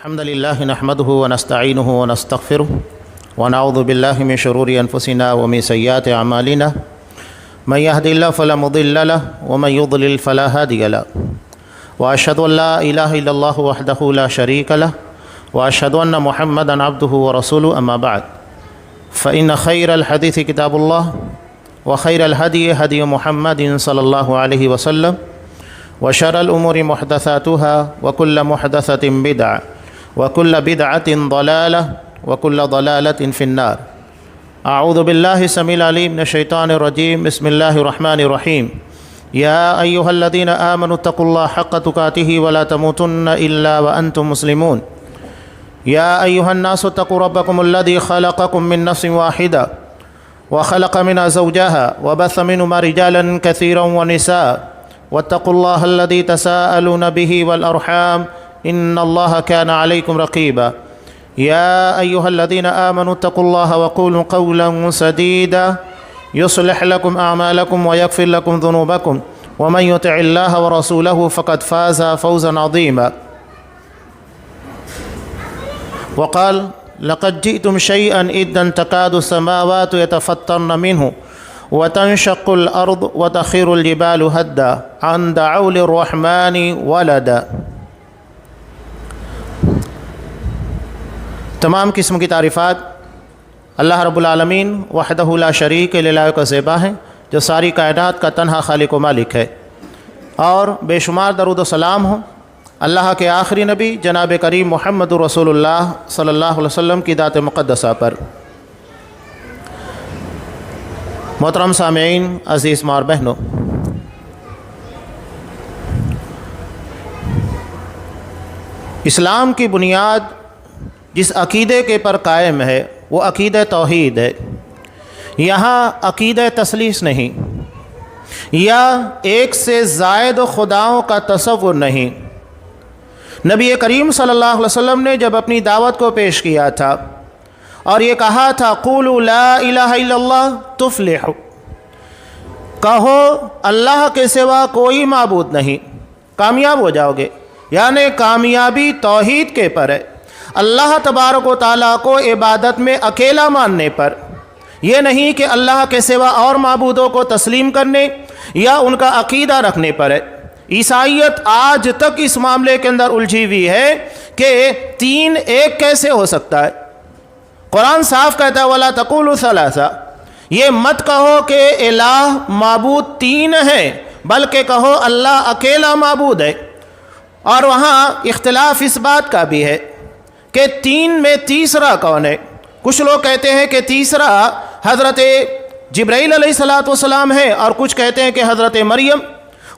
الحمد لله نحمده ونستعينه ونستغفره ونعوذ بالله من شرور أنفسنا ومن سيئات أعمالنا من يهد الله فلا مضل له ومن يضلل فلا هادي له وأشهد أن لا إله إلا الله وحده لا شريك له وأشهد أن محمدا عبده ورسوله أما بعد فإن خير الحديث كتاب الله وخير الهدي هدي محمد صلى الله عليه وسلم وشر الأمور محدثاتها وكل محدثة بدعة وكل بدعة ضلالة وكل ضلالة في النار. أعوذ بالله السميع العليم من الشيطان الرجيم. بسم الله الرحمن الرحيم. يا أيها الذين آمنوا اتقوا الله حق تقاته ولا تموتن إلا وأنتم مسلمون. يا أيها الناس اتقوا ربكم الذي خلقكم من نفس واحدة وخلق منها زوجها وبث منهما رجالا كثيرا ونساء واتقوا الله الذي تساءلون به والأرحام إن الله كان عليكم رقيبا. يا أيها الذين آمنوا اتقوا الله وقولوا قولا سديدا يصلح لكم أعمالكم ويغفر لكم ذنوبكم ومن يطع الله ورسوله فقد فاز فوزا عظيما. وقال لقد جئتم شيئا إذا تكاد السماوات يتفطرن منه وتنشق الأرض وتخر الجبال هدا أن دعوا للرحمن ولدا. تمام قسم کی تعریفات اللہ رب العالمین وحدہ لا شریک للہ کا زیبا ہے جو ساری کائنات کا تنہا خالق و مالک ہے، اور بے شمار درود و سلام ہو اللہ کے آخری نبی جناب کریم محمد رسول اللہ صلی اللہ علیہ وسلم کی ذات مقدسہ پر۔ محترم سامعین، عزیز ماں اور بہنوں، اسلام کی بنیاد جس عقیدے کے پر قائم ہے وہ عقیدہ توحید ہے۔ یہاں عقیدہ تثلیث نہیں، یا ایک سے زائد خداؤں کا تصور نہیں۔ نبی کریم صلی اللہ علیہ وسلم نے جب اپنی دعوت کو پیش کیا تھا اور یہ کہا تھا قولوا لا الہ الا اللہ تفلحوا، کہو اللہ کے سوا کوئی معبود نہیں، کامیاب ہو جاؤ گے۔ یعنی کامیابی توحید کے پر ہے، اللہ تبارک و تعالیٰ کو عبادت میں اکیلا ماننے پر، یہ نہیں کہ اللہ کے سوا اور معبودوں کو تسلیم کرنے یا ان کا عقیدہ رکھنے پر ہے۔ عیسائیت آج تک اس معاملے کے اندر الجھی ہوئی ہے کہ تین ایک کیسے ہو سکتا ہے۔ قرآن صاف کہتا ہے وَلَا تَقُولُوا ثَلَاثَةً، یہ مت کہو کہ الہ معبود تین ہیں، بلکہ کہو اللہ اکیلا معبود ہے۔ اور وہاں اختلاف اس بات کا بھی ہے کہ تین میں تیسرا کون ہے۔ کچھ لوگ کہتے ہیں کہ تیسرا حضرت جبرائیل علیہ السلام ہے، اور کچھ کہتے ہیں کہ حضرت مریم۔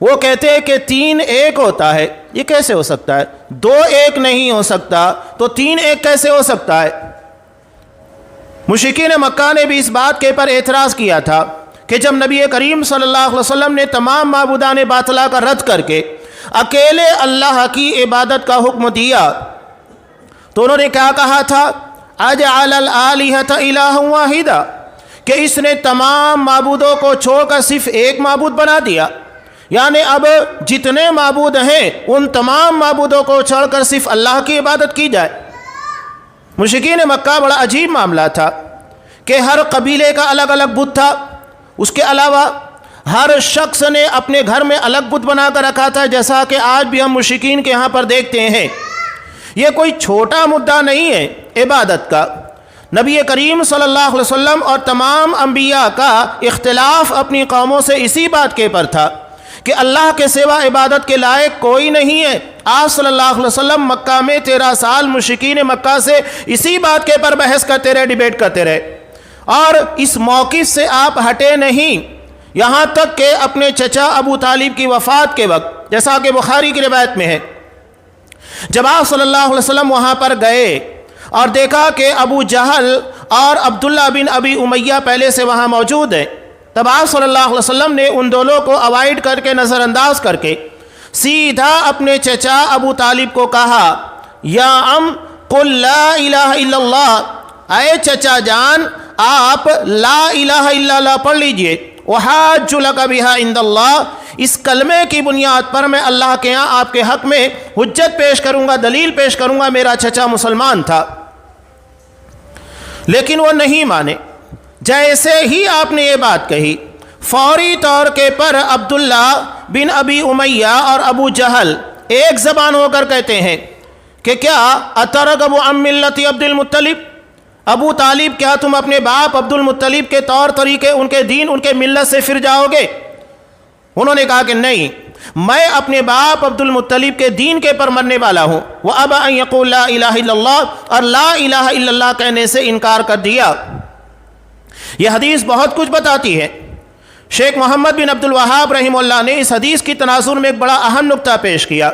وہ کہتے ہیں کہ تین ایک ہوتا ہے، یہ کیسے ہو سکتا ہے؟ دو ایک نہیں ہو سکتا تو تین ایک کیسے ہو سکتا ہے؟ مشرکین مکہ نے بھی اس بات کے پر اعتراض کیا تھا کہ جب نبی کریم صلی اللہ علیہ وسلم نے تمام معبودان باطلہ کا رد کر کے اکیلے اللہ کی عبادت کا حکم دیا تو انہوں نے کیا کہا تھا؟ اجعل الآلہۃ الہا واحدا، کہ اس نے تمام معبودوں کو چھوڑ کر صرف ایک معبود بنا دیا۔ یعنی اب جتنے معبود ہیں ان تمام معبودوں کو چھوڑ کر صرف اللہ کی عبادت کی جائے۔ مشرکین مکہ بڑا عجیب معاملہ تھا کہ ہر قبیلے کا الگ الگ بت تھا، اس کے علاوہ ہر شخص نے اپنے گھر میں الگ بت بنا کر رکھا تھا، جیسا کہ آج بھی ہم مشرکین کے یہاں پر دیکھتے ہیں۔ یہ کوئی چھوٹا مدعا نہیں ہے عبادت کا۔ نبی کریم صلی اللہ علیہ وسلم اور تمام انبیاء کا اختلاف اپنی قوموں سے اسی بات کے پر تھا کہ اللہ کے سوا عبادت کے لائق کوئی نہیں ہے۔ آپ صلی اللہ علیہ وسلم مکہ میں 13 سال مشرکین مکہ سے اسی بات کے پر بحث کرتے رہے، ڈیبیٹ کرتے رہے، اور اس موقف سے آپ ہٹے نہیں، یہاں تک کہ اپنے چچا ابو طالب کی وفات کے وقت، جیسا کہ بخاری کی روایت میں ہے، جب آپ صلی اللہ علیہ وسلم وہاں پر گئے اور دیکھا کہ ابو جہل اور عبداللہ بن ابی امیہ پہلے سے وہاں موجود ہیں، تب آپ صلی اللہ علیہ وسلم نے ان دونوں کو اوائڈ کر کے، نظر انداز کر کے، سیدھا اپنے چچا ابو طالب کو کہا یا ام قل لا الہ الا اللہ، اے چچا جان آپ لا الہ الا اللہ پڑھ لیجئے۔ وحاج لک بہا عند اللہ، اس کلمے کی بنیاد پر میں اللہ کے ہاں آپ کے حق میں حجت پیش کروں گا، دلیل پیش کروں گا، میرا چچا مسلمان تھا۔ لیکن وہ نہیں مانے۔ جیسے ہی آپ نے یہ بات کہی، فوری طور کے پر عبداللہ بن ابی امیہ اور ابو جہل ایک زبان ہو کر کہتے ہیں کہ کیا اترغب عن ملت عبد المطلب، ابو طالب کیا تم اپنے باپ عبد المطلب کے طور طریقے، ان کے دین، ان کے ملت سے پھر جاؤ گے؟ انہوں نے کہا کہ نہیں، میں اپنے باپ عبد المطلب کے دین کے پر مرنے والا ہوں۔ وَأَبَى أَن يَقُولَ لَا إِلَهَ إِلَّا اللَّهُ، اور لا الہ الا اللہ کہنے سے انکار کر دیا۔ یہ حدیث بہت کچھ بتاتی ہے۔ شیخ محمد بن عبد الوہاب رحمہ اللہ نے اس حدیث کی تناظر میں ایک بڑا اہم نقطہ پیش کیا۔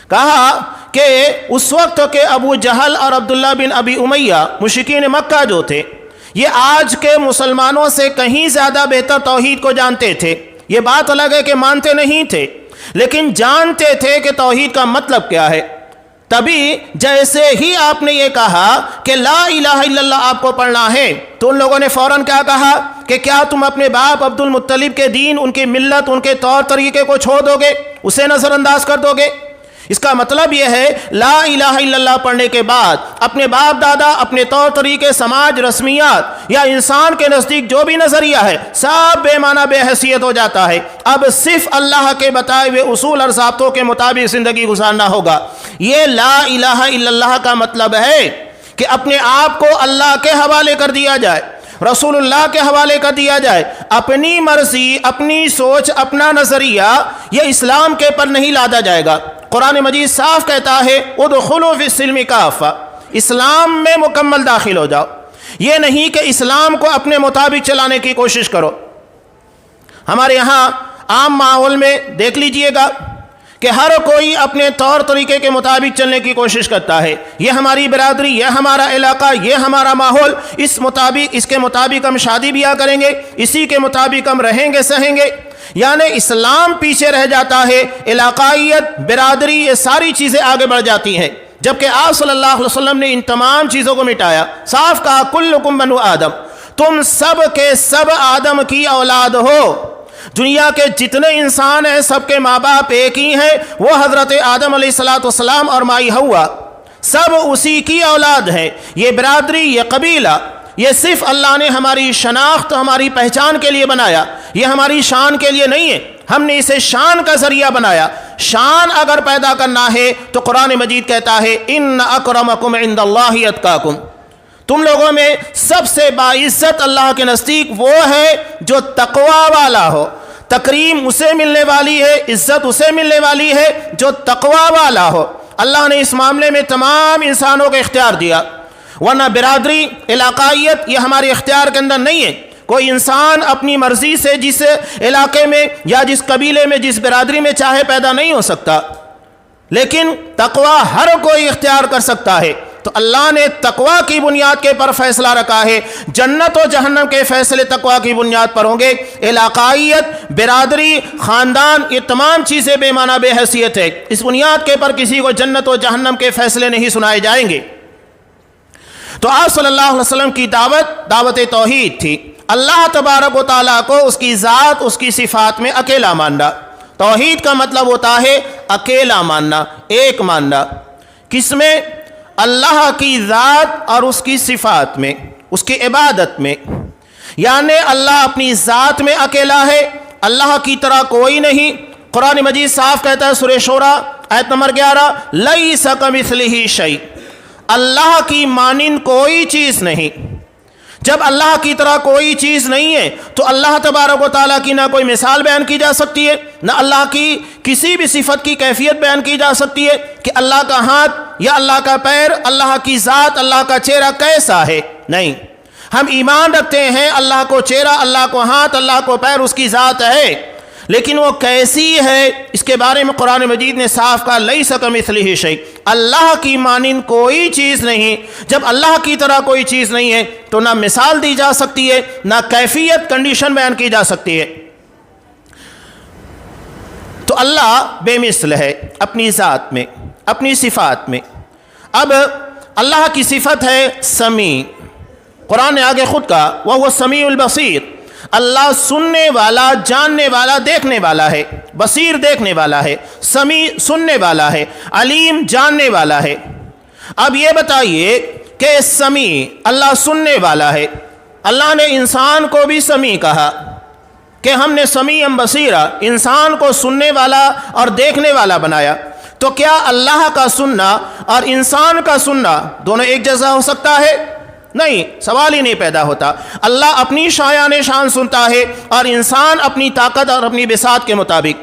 کہا کہ اس وقت کے ابو جہل اور عبداللہ بن ابی امیہ مشرکین مکہ جو تھے، یہ آج کے مسلمانوں سے کہیں زیادہ بہتر توحید کو جانتے تھے۔ یہ بات الگ ہے کہ مانتے نہیں تھے، لیکن جانتے تھے کہ توحید کا مطلب کیا ہے۔ تبھی جیسے ہی آپ نے یہ کہا کہ لا الہ الا اللہ آپ کو پڑھنا ہے، تو ان لوگوں نے فوراً کیا کہا کہ کیا تم اپنے باپ عبد المطلب کے دین، ان کی ملت، ان کے طور طریقے کو چھوڑ دو گے، اسے نظر انداز کر دو گے؟ اس کا مطلب یہ ہے لا الہ الا اللہ پڑھنے کے بعد اپنے باپ دادا، اپنے طور طریقے، سماج، رسمیات یا انسان کے نزدیک جو بھی نظریہ ہے سب بے معنی، بے حیثیت ہو جاتا ہے۔ اب صرف اللہ کے بتائے ہوئے اصول اور ضابطوں کے مطابق زندگی گزارنا ہوگا۔ یہ لا الہ الا اللہ کا مطلب ہے کہ اپنے آپ کو اللہ کے حوالے کر دیا جائے، رسول اللہ کے حوالے کر دیا جائے۔ اپنی مرضی، اپنی سوچ، اپنا نظریہ یہ اسلام کے پر نہیں لادا جائے گا۔ قرآن مجید صاف کہتا ہے ادخلوا فی السلم کافہ، اسلام میں مکمل داخل ہو جاؤ۔ یہ نہیں کہ اسلام کو اپنے مطابق چلانے کی کوشش کرو۔ ہمارے یہاں عام ماحول میں دیکھ لیجئے گا کہ ہر کوئی اپنے طور طریقے کے مطابق چلنے کی کوشش کرتا ہے۔ یہ ہماری برادری، یہ ہمارا علاقہ، یہ ہمارا ماحول، اس کے مطابق ہم شادی بیاہ کریں گے، اسی کے مطابق ہم رہیں گے، سہیں گے۔ یعنی اسلام پیچھے رہ جاتا ہے، علاقائیت، برادری، یہ ساری چیزیں آگے بڑھ جاتی ہیں، جبکہ آپ صلی اللہ علیہ وسلم نے ان تمام چیزوں کو مٹایا۔ صاف کہا کلکم بنو آدم، تم سب کے سب آدم کی اولاد ہو۔ دنیا کے جتنے انسان ہیں سب کے ماں باپ ایک ہی ہیں، وہ حضرت آدم علیہ السلام اور مائی حوا، سب اسی کی اولاد ہیں۔ یہ برادری، یہ قبیلہ، یہ صرف اللہ نے ہماری شناخت، ہماری پہچان کے لیے بنایا، یہ ہماری شان کے لیے نہیں ہے۔ ہم نے اسے شان کا ذریعہ بنایا۔ شان اگر پیدا کرنا ہے تو قرآن مجید کہتا ہے ان اکرمکم عند اللہ اتقاکم، تم لوگوں میں سب سے باعزت اللہ کے نزدیک وہ ہے جو تقوی والا ہو۔ تکریم اسے ملنے والی ہے، عزت اسے ملنے والی ہے جو تقوی والا ہو۔ اللہ نے اس معاملے میں تمام انسانوں کو اختیار دیا، ورنہ برادری، علاقائیت یہ ہمارے اختیار کے اندر نہیں ہے۔ کوئی انسان اپنی مرضی سے جس علاقے میں یا جس قبیلے میں، جس برادری میں چاہے پیدا نہیں ہو سکتا، لیکن تقوی ہر کوئی اختیار کر سکتا ہے۔ تو اللہ نے تقوی کی بنیاد کے پر فیصلہ رکھا ہے۔ جنت و جہنم کے فیصلے تقوی کی بنیاد پر ہوں گے۔ علاقائیت، برادری، خاندان، یہ تمام چیزیں بے معنی، بے حیثیت ہے۔ اس بنیاد کے پر کسی کو جنت و جہنم کے فیصلے نہیں سنائے جائیں گے۔ تو آپ صلی اللہ علیہ وسلم کی دعوت توحید تھی۔ اللہ تبارک و تعالیٰ کو اس کی ذات، اس کی صفات میں اکیلا ماننا۔ توحید کا مطلب ہوتا ہے اکیلا ماننا، ایک ماننا۔ کس میں؟ اللہ کی ذات اور اس کی صفات میں، اس کی عبادت میں۔ یعنی اللہ اپنی ذات میں اکیلا ہے، اللہ کی طرح کوئی نہیں۔ قرآن مجید صاف کہتا ہے سورہ شورى آیت نمبر 11 لیس کمثلہ شیء، اللہ کی مانند کوئی چیز نہیں۔ جب اللہ کی طرح کوئی چیز نہیں ہے تو اللہ تبارک و تعالیٰ کی نہ کوئی مثال بیان کی جا سکتی ہے، نہ اللہ کی کسی بھی صفت کی کیفیت بیان کی جا سکتی ہے کہ اللہ کا ہاتھ یا اللہ کا پیر، اللہ کی ذات، اللہ کا چہرہ کیسا ہے۔ نہیں، ہم ایمان رکھتے ہیں اللہ کو چہرہ، اللہ کو ہاتھ، اللہ کو پیر، اس کی ذات ہے، لیکن وہ کیسی ہے اس کے بارے میں قرآن مجید نے صاف کہا لیس کمثلہ شیء، اللہ کی مانند کوئی چیز نہیں۔ جب اللہ کی طرح کوئی چیز نہیں ہے تو نہ مثال دی جا سکتی ہے، نہ کیفیت، کنڈیشن بیان کی جا سکتی ہے۔ تو اللہ بے مثل ہے اپنی ذات میں، اپنی صفات میں۔ اب اللہ کی صفت ہے سمیع، قرآن نے آگے خود کہا وَهُوَ السَّمِيعُ الْبَصِيرُ، اللہ سننے والا، جاننے والا، دیکھنے والا ہے، بصیر دیکھنے والا ہے، سمیع سننے والا ہے، علیم جاننے والا ہے۔ اب یہ بتائیے کہ سمیع اللہ سننے والا ہے، اللہ نے انسان کو بھی سمیع کہا کہ ہم نے سمیع بصیرہ، انسان کو سننے والا اور دیکھنے والا بنایا، تو کیا اللہ کا سننا اور انسان کا سننا دونوں ایک جیسا ہو سکتا ہے؟ نہیں، سوال ہی نہیں پیدا ہوتا۔ اللہ اپنی شایان شان سنتا ہے اور انسان اپنی طاقت اور اپنی بساط کے مطابق۔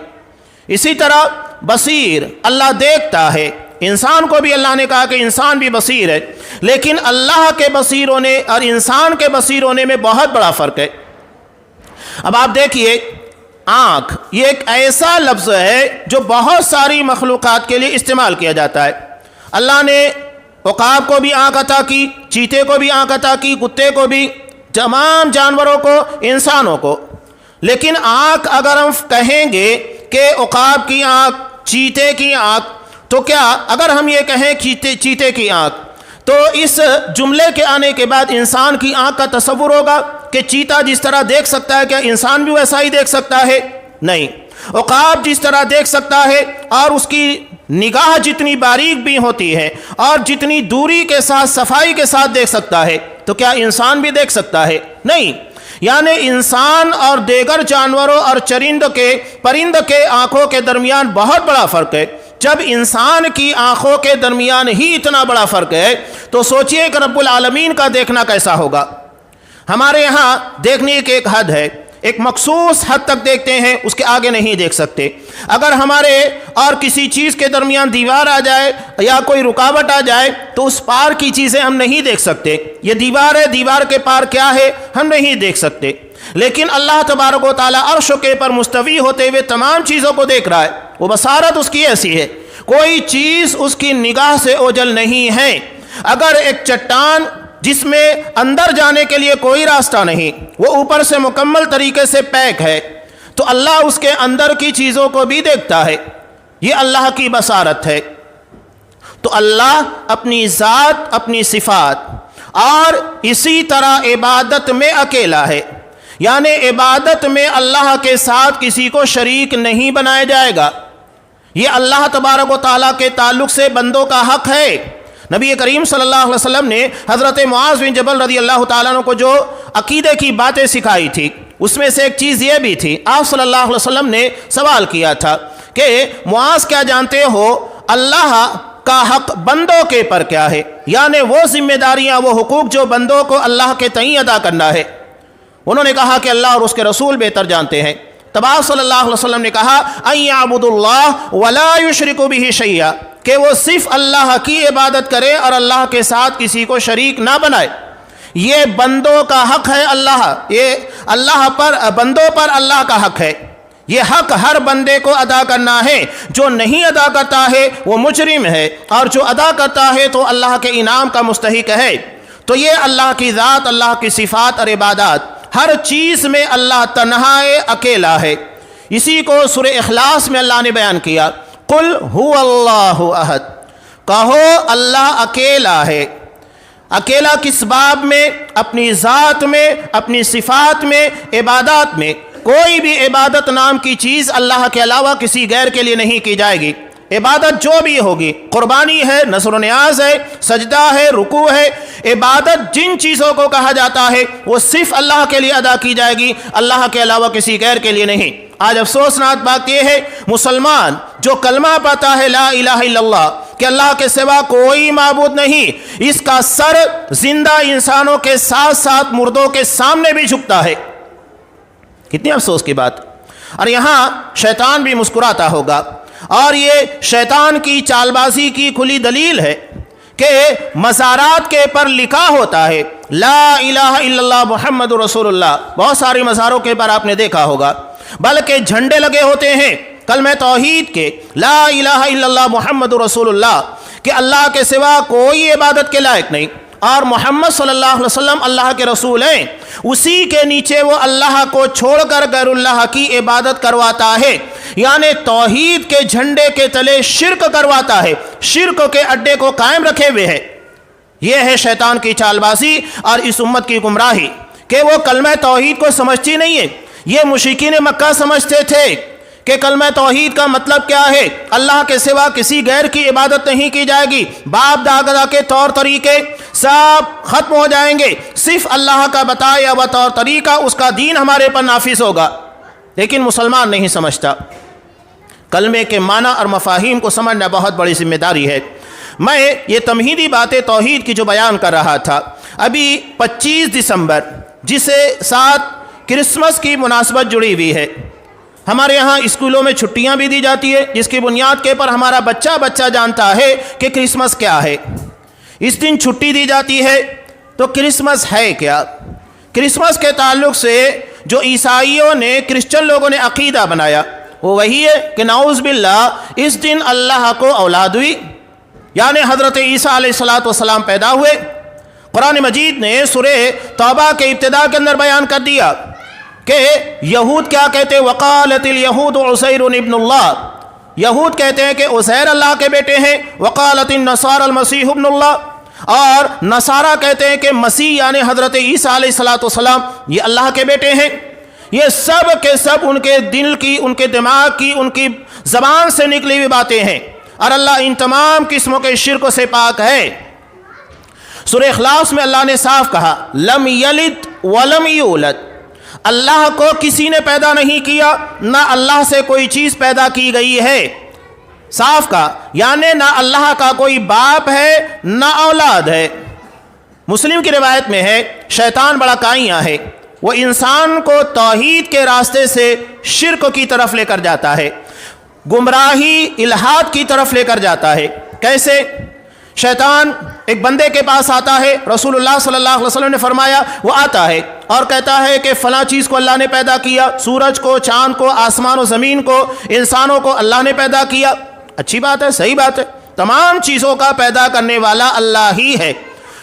اسی طرح بصیر اللہ دیکھتا ہے، انسان کو بھی اللہ نے کہا کہ انسان بھی بصیر ہے، لیکن اللہ کے بصیر ہونے اور انسان کے بصیر ہونے میں بہت بڑا فرق ہے۔ اب آپ دیکھیے، آنکھ یہ ایک ایسا لفظ ہے جو بہت ساری مخلوقات کے لیے استعمال کیا جاتا ہے۔ اللہ نے عقاب کو بھی آنکھ عطا کی، چیتے کو بھی آنکھ عطا کی، کتے کو بھی، تمام جانوروں کو، انسانوں کو۔ لیکن آنکھ اگر ہم کہیں گے کہ عقاب کی آنکھ، چیتے کی آنکھ، تو کیا اگر ہم یہ کہیں چیتے کی آنکھ، تو اس جملے کے آنے کے بعد انسان کی آنکھ کا تصور ہوگا کہ چیتا جس طرح دیکھ سکتا ہے، کیا انسان بھی ویسا ہی دیکھ سکتا ہے؟ نہیں۔ عقاب جس طرح دیکھ سکتا ہے اور اس کی نگاہ جتنی باریک بھی ہوتی ہے اور جتنی دوری کے ساتھ، صفائی کے ساتھ دیکھ سکتا ہے، تو کیا انسان بھی دیکھ سکتا ہے؟ نہیں۔ یعنی انسان اور دیگر جانوروں اور پرند کے آنکھوں کے درمیان بہت بڑا فرق ہے۔ جب انسان کی آنکھوں کے درمیان ہی اتنا بڑا فرق ہے تو سوچئے کہ رب العالمین کا دیکھنا کیسا ہوگا۔ ہمارے یہاں دیکھنے کی ایک حد ہے، ایک مخصوص حد تک دیکھتے ہیں، اس کے آگے نہیں دیکھ سکتے۔ اگر ہمارے اور کسی چیز کے درمیان دیوار آ جائے یا کوئی رکاوٹ آ جائے تو اس پار کی چیزیں ہم نہیں دیکھ سکتے۔ یہ دیوار ہے، دیوار کے پار کیا ہے ہم نہیں دیکھ سکتے۔ لیکن اللہ تبارک و تعالیٰ عرش کے پر مستوی ہوتے ہوئے تمام چیزوں کو دیکھ رہا ہے، وہ بصارت اس کی ایسی ہے، کوئی چیز اس کی نگاہ سے اوجھل نہیں ہے۔ اگر ایک چٹان جس میں اندر جانے کے لیے کوئی راستہ نہیں، وہ اوپر سے مکمل طریقے سے پیک ہے، تو اللہ اس کے اندر کی چیزوں کو بھی دیکھتا ہے۔ یہ اللہ کی بصارت ہے۔ تو اللہ اپنی ذات، اپنی صفات اور اسی طرح عبادت میں اکیلا ہے، یعنی عبادت میں اللہ کے ساتھ کسی کو شریک نہیں بنایا جائے گا۔ یہ اللہ تبارک و تعالیٰ کے تعلق سے بندوں کا حق ہے۔ نبی کریم صلی اللہ علیہ وسلم نے حضرت معاذ بن جبل رضی اللہ تعالیٰ عنہ کو جو عقیدے کی باتیں سکھائی تھی، اس میں سے ایک چیز یہ بھی تھی، آپ صلی اللہ علیہ وسلم نے سوال کیا تھا کہ معاذ کیا جانتے ہو اللہ کا حق بندوں کے پر کیا ہے؟ یعنی وہ ذمہ داریاں، وہ حقوق جو بندوں کو اللہ کے تئیں ادا کرنا ہے۔ انہوں نے کہا کہ اللہ اور اس کے رسول بہتر جانتے ہیں۔ تب آپ صلی اللہ علیہ وسلم نے کہا ان یعبدوا اللہ ولا یشرکوا بہ شیئا، کہ وہ صرف اللہ کی عبادت کرے اور اللہ کے ساتھ کسی کو شریک نہ بنائے۔ یہ بندوں کا حق ہے، یہ اللہ پر، بندوں پر اللہ کا حق ہے۔ یہ حق ہر بندے کو ادا کرنا ہے۔ جو نہیں ادا کرتا ہے وہ مجرم ہے، اور جو ادا کرتا ہے تو اللہ کے انعام کا مستحق ہے۔ تو یہ اللہ کی ذات، اللہ کی صفات اور عبادات، ہر چیز میں اللہ تنہا اکیلا ہے۔ اسی کو سورہ اخلاص میں اللہ نے بیان کیا، قل هو اللہ احد، کہو اللہ اکیلا ہے۔ اکیلا کس باب میں؟ اپنی ذات میں، اپنی صفات میں، عبادات میں۔ کوئی بھی عبادت نام کی چیز اللہ کے علاوہ کسی غیر کے لیے نہیں کی جائے گی۔ عبادت جو بھی ہوگی، قربانی ہے، نذر و نیاز ہے، سجدہ ہے، رکوع ہے، عبادت جن چیزوں کو کہا جاتا ہے وہ صرف اللہ کے لیے ادا کی جائے گی، اللہ کے علاوہ کسی غیر کے لیے نہیں۔ آج افسوسناک بات یہ ہے، مسلمان جو کلمہ پڑھتا ہے لا الہ الا اللہ کہ اللہ کے سوا کوئی معبود نہیں، اس کا سر زندہ انسانوں کے ساتھ ساتھ مردوں کے سامنے بھی جھکتا ہے۔ کتنی افسوس کی بات۔ اور یہاں شیطان بھی مسکراتا ہوگا، اور یہ شیطان کی چال بازی کی کھلی دلیل ہے کہ مزارات کے پر لکھا ہوتا ہے لا الہ الا اللہ محمد رسول اللہ۔ بہت ساری مزاروں کے پر آپ نے دیکھا ہوگا، بلکہ جھنڈے لگے ہوتے ہیں کلمہ توحید کے، لا الہ الا اللہ محمد رسول اللہ، کہ اللہ کے سوا کوئی عبادت کے لائق نہیں، اور محمد صلی اللہ علیہ وسلم اللہ کے رسول ہیں۔ اسی کے نیچے وہ اللہ کو چھوڑ کر غیر اللہ کی عبادت کرواتا ہے، یعنی توحید کے جھنڈے کے تلے شرک کرواتا ہے، شرک کے اڈے کو قائم رکھے ہوئے ہے۔ یہ ہے شیطان کی چال بازی اور اس امت کی گمراہی کہ وہ کلمہ توحید کو سمجھتی نہیں ہے۔ یہ مشرکین مکہ سمجھتے تھے کہ کلمہ توحید کا مطلب کیا ہے، اللہ کے سوا کسی غیر کی عبادت نہیں کی جائے گی، باپ دادا کے طور طریقے سب ختم ہو جائیں گے، صرف اللہ کا بتایا ہوا طور طریقہ، اس کا دین ہمارے پر نافذ ہوگا۔ لیکن مسلمان نہیں سمجھتا۔ کلمے کے معنی اور مفاہیم کو سمجھنا بہت بڑی ذمہ داری ہے۔ میں یہ تمہیدی باتیں توحید کی جو بیان کر رہا تھا، ابھی 25 دسمبر جسے ساتھ کرسمس کی مناسبت جڑی ہوئی ہے، ہمارے ہاں اسکولوں میں چھٹیاں بھی دی جاتی ہے، جس کی بنیاد کے پر ہمارا بچہ جانتا ہے کہ کرسمس کیا ہے۔ اس دن چھٹی دی جاتی ہے تو کرسمس ہے کیا؟ کرسمس کے تعلق سے جو عیسائیوں نے، کرسچن لوگوں نے عقیدہ بنایا وہ وہی ہے کہ نعوذ باللہ اس دن اللہ کو اولاد ہوئی، یعنی حضرت عیسیٰ علیہ السلام پیدا ہوئے۔ قرآن مجید نے سورہ توبہ کے ابتدا کے اندر بیان کر دیا کہ یہود کیا کہتے ہیں، وقالت الیہود عزیر ابن اللہ، یہود کہتے ہیں کہ عزیر اللہ کے بیٹے ہیں، وقالت النصارى المسیح ابن اللہ، اور نصارہ کہتے ہیں کہ مسیح یعنی حضرت عیسیٰ علیہ السلام یہ اللہ کے بیٹے ہیں۔ یہ سب کے سب ان کے دل کی، ان کے دماغ کی، ان کی زبان سے نکلی ہوئی باتیں ہیں، اور اللہ ان تمام قسموں کے شرک سے پاک ہے۔ سورہ اخلاص میں اللہ نے صاف کہا لم یلد ولم یولد، اللہ کو کسی نے پیدا نہیں کیا، نہ اللہ سے کوئی چیز پیدا کی گئی ہے۔ صاف کہا، یعنی نہ اللہ کا کوئی باپ ہے نہ اولاد ہے۔ مسلم کی روایت میں ہے شیطان بڑا کائیاں ہے، وہ انسان کو توحید کے راستے سے شرک کی طرف لے کر جاتا ہے، گمراہی الحاد کی طرف لے کر جاتا ہے۔ کیسے؟ شیطان ایک بندے کے پاس آتا ہے، رسول اللہ صلی اللہ علیہ وسلم نے فرمایا وہ آتا ہے اور کہتا ہے کہ فلاں چیز کو اللہ نے پیدا کیا، سورج کو، چاند کو، آسمان و زمین کو، انسانوں کو اللہ نے پیدا کیا۔ اچھی بات ہے، صحیح بات ہے، تمام چیزوں کا پیدا کرنے والا اللہ ہی ہے۔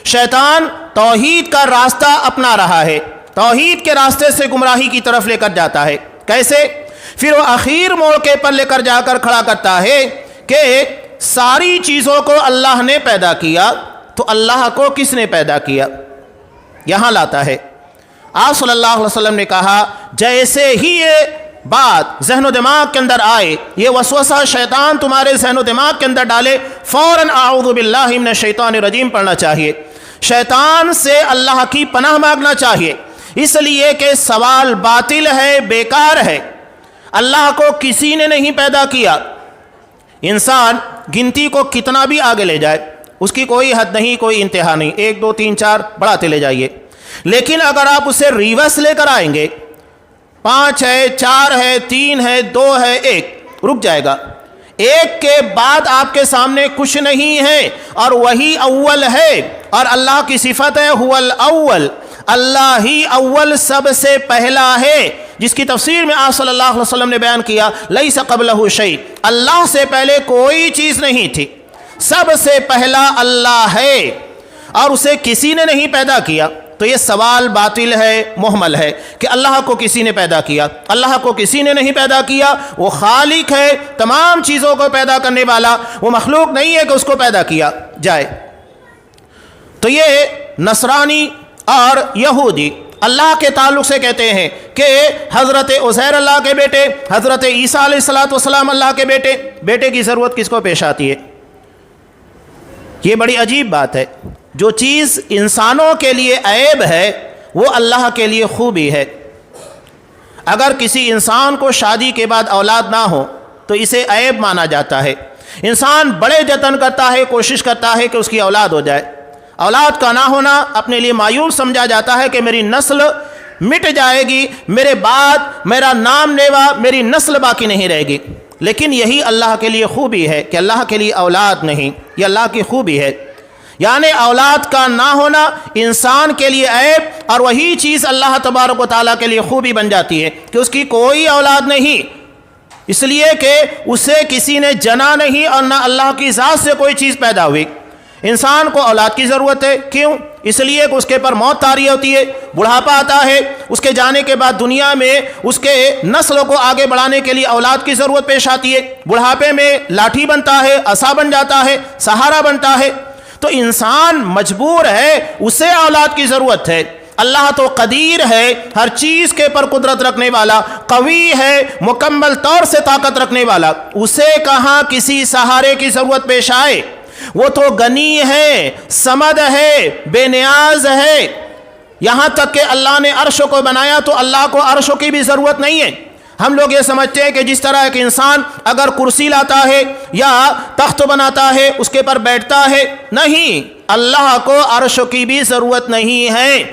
شیطان توحید کا راستہ اپنا رہا ہے، توحید کے راستے سے گمراہی کی طرف لے کر جاتا ہے۔ کیسے؟ پھر وہ اخیر موقع پر لے کر جا کر کھڑا کرتا ہے کہ ساری چیزوں کو اللہ نے پیدا کیا، تو اللہ کو کس نے پیدا کیا؟ یہاں لاتا ہے۔ آپ صلی اللہ علیہ وسلم نے کہا جیسے ہی یہ بات ذہن و دماغ کے اندر آئے، یہ وسوسہ شیطان تمہارے ذہن و دماغ کے اندر ڈالے، فوراً اعوذ باللہ من الشیطان الرجیم پڑھنا چاہیے، شیطان سے اللہ کی پناہ مانگنا چاہیے، اس لیے کہ سوال باطل ہے، بیکار ہے۔ اللہ کو کسی نے نہیں پیدا کیا۔ انسان گنتی کو کتنا بھی آگے لے جائے، اس کی کوئی حد نہیں، کوئی انتہا نہیں، 1 2 3 4 بڑھاتے لے جائیے، لیکن اگر آپ اسے ریورس لے کر آئیں گے، 5 ہے، 4 ہے، 3 ہے، 2 ہے، 1 رک جائے گا۔ 1 کے بعد آپ کے سامنے کچھ نہیں ہے، اور وہی اول ہے، اور اللہ کی صفت ہے هو الاول، اللہ ہی اول سب سے پہلا ہے، جس کی تفسیر میں آپ صلی اللہ علیہ وسلم نے بیان کیا لیس قبلہ شیء، اللہ سے پہلے کوئی چیز نہیں تھی، سب سے پہلا اللہ ہے، اور اسے کسی نے نہیں پیدا کیا۔ تو یہ سوال باطل ہے، محمل ہے کہ اللہ کو کسی نے پیدا کیا۔ اللہ کو کسی نے نہیں پیدا کیا، وہ خالق ہے، تمام چیزوں کو پیدا کرنے والا، وہ مخلوق نہیں ہے کہ اس کو پیدا کیا جائے۔ تو یہ نصرانی اور یہودی اللہ کے تعلق سے کہتے ہیں کہ حضرت عزیر اللہ کے بیٹے، حضرت عیسیٰ علیہ السلام اللہ کے بیٹے۔ بیٹے کی ضرورت کس کو پیش آتی ہے؟ یہ بڑی عجیب بات ہے۔ جو چیز انسانوں کے لیے عیب ہے وہ اللہ کے لیے خوبی ہے۔ اگر کسی انسان کو شادی کے بعد اولاد نہ ہو تو اسے عیب مانا جاتا ہے۔ انسان بڑے جتن کرتا ہے، کوشش کرتا ہے کہ اس کی اولاد ہو جائے۔ اولاد کا نہ ہونا اپنے لیے مایوس سمجھا جاتا ہے کہ میری نسل مٹ جائے گی، میرے بعد میرا نام لیوا، میری نسل باقی نہیں رہے گی۔ لیکن یہی اللہ کے لیے خوبی ہے کہ اللہ کے لیے اولاد نہیں، یہ اللہ کی خوبی ہے۔ یعنی اولاد کا نہ ہونا انسان کے لیے عیب، اور وہی چیز اللہ تبارک و تعالیٰ کے لیے خوبی بن جاتی ہے کہ اس کی کوئی اولاد نہیں، اس لیے کہ اسے کسی نے جنا نہیں، اور نہ اللہ کی ذات سے کوئی چیز پیدا ہوئی۔ انسان کو اولاد کی ضرورت ہے، کیوں؟ اس لیے کہ اس کے پر موت طاری ہوتی ہے، بڑھاپا آتا ہے، اس کے جانے کے بعد دنیا میں اس کے نسل کو آگے بڑھانے کے لیے اولاد کی ضرورت پیش آتی ہے۔ بڑھاپے میں لاٹھی بنتا ہے، عصا بن جاتا ہے، سہارا بنتا ہے۔ تو انسان مجبور ہے، اسے اولاد کی ضرورت ہے۔ اللہ تو قدیر ہے، ہر چیز کے پر قدرت رکھنے والا، قوی ہے، مکمل طور سے طاقت رکھنے والا، اسے کہاں کسی سہارے کی ضرورت پیش آئے؟ وہ تو غنی ہے، صمد ہے، بے نیاز ہے۔ یہاں تک کہ اللہ نے عرش کو بنایا تو اللہ کو عرش کی بھی ضرورت نہیں ہے۔ ہم لوگ یہ سمجھتے ہیں کہ جس طرح ایک انسان اگر کرسی لاتا ہے یا تخت بناتا ہے اس کے پر بیٹھتا ہے، نہیں، اللہ کو عرش کی بھی ضرورت نہیں ہے۔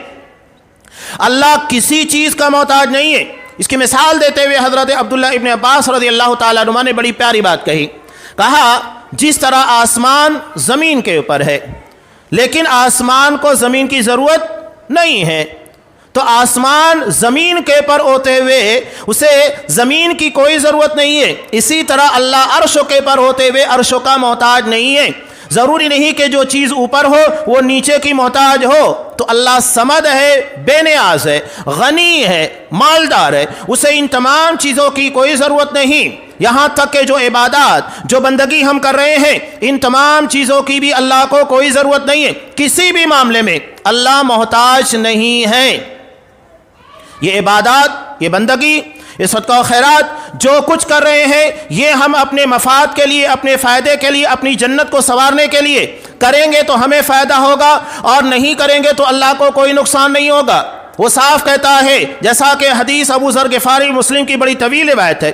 اللہ کسی چیز کا محتاج نہیں ہے۔ اس کی مثال دیتے ہوئے حضرت عبداللہ ابن عباس رضی اللہ تعالیٰ عنہ نے بڑی پیاری بات کہی۔ کہا جس طرح آسمان زمین کے اوپر ہے لیکن آسمان کو زمین کی ضرورت نہیں ہے، تو آسمان زمین کے پر ہوتے ہوئے اسے زمین کی کوئی ضرورت نہیں ہے، اسی طرح اللہ عرش کے پر ہوتے ہوئے عرش کا محتاج نہیں ہے۔ ضروری نہیں کہ جو چیز اوپر ہو وہ نیچے کی محتاج ہو۔ تو اللہ صمد ہے، بے نیاز ہے، غنی ہے، مالدار ہے، اسے ان تمام چیزوں کی کوئی ضرورت نہیں۔ یہاں تک کہ جو عبادات، جو بندگی ہم کر رہے ہیں، ان تمام چیزوں کی بھی اللہ کو کوئی ضرورت نہیں ہے۔ کسی بھی معاملے میں اللہ محتاج نہیں ہے۔ یہ عبادات، یہ بندگی، یہ صدقہ و خیرات جو کچھ کر رہے ہیں، یہ ہم اپنے مفاد کے لیے، اپنے فائدے کے لیے، اپنی جنت کو سنوارنے کے لیے کریں گے تو ہمیں فائدہ ہوگا، اور نہیں کریں گے تو اللہ کو کوئی نقصان نہیں ہوگا۔ وہ صاف کہتا ہے، جیسا کہ حدیث ابو ذر غفاری مسلم کی بڑی طویل روایت ہے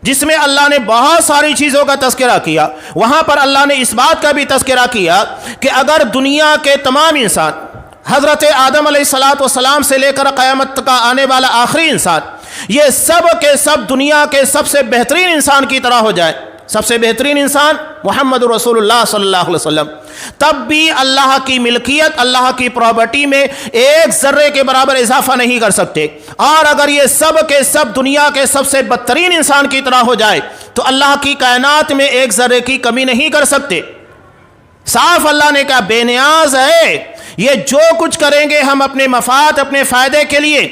جس میں اللہ نے بہت ساری چیزوں کا تذکرہ کیا، وہاں پر اللہ نے اس بات کا بھی تذکرہ کیا کہ اگر دنیا کے تمام انسان، حضرت آدم علیہ السلام سے لے کر قیامت کا آنے والا آخری انسان، یہ سب کے سب دنیا کے سب سے بہترین انسان کی طرح ہو جائے، سب سے بہترین انسان محمد رسول اللہ صلی اللہ علیہ وسلم، تب بھی اللہ کی ملکیت، اللہ کی پراپرٹی میں ایک ذرے کے برابر اضافہ نہیں کر سکتے۔ اور اگر یہ سب کے سب دنیا کے سب سے بدترین انسان کی طرح ہو جائے تو اللہ کی کائنات میں ایک ذرے کی کمی نہیں کر سکتے۔ صاف اللہ نے کہا بے نیاز ہے، یہ جو کچھ کریں گے ہم اپنے مفاد، اپنے فائدے کے لیے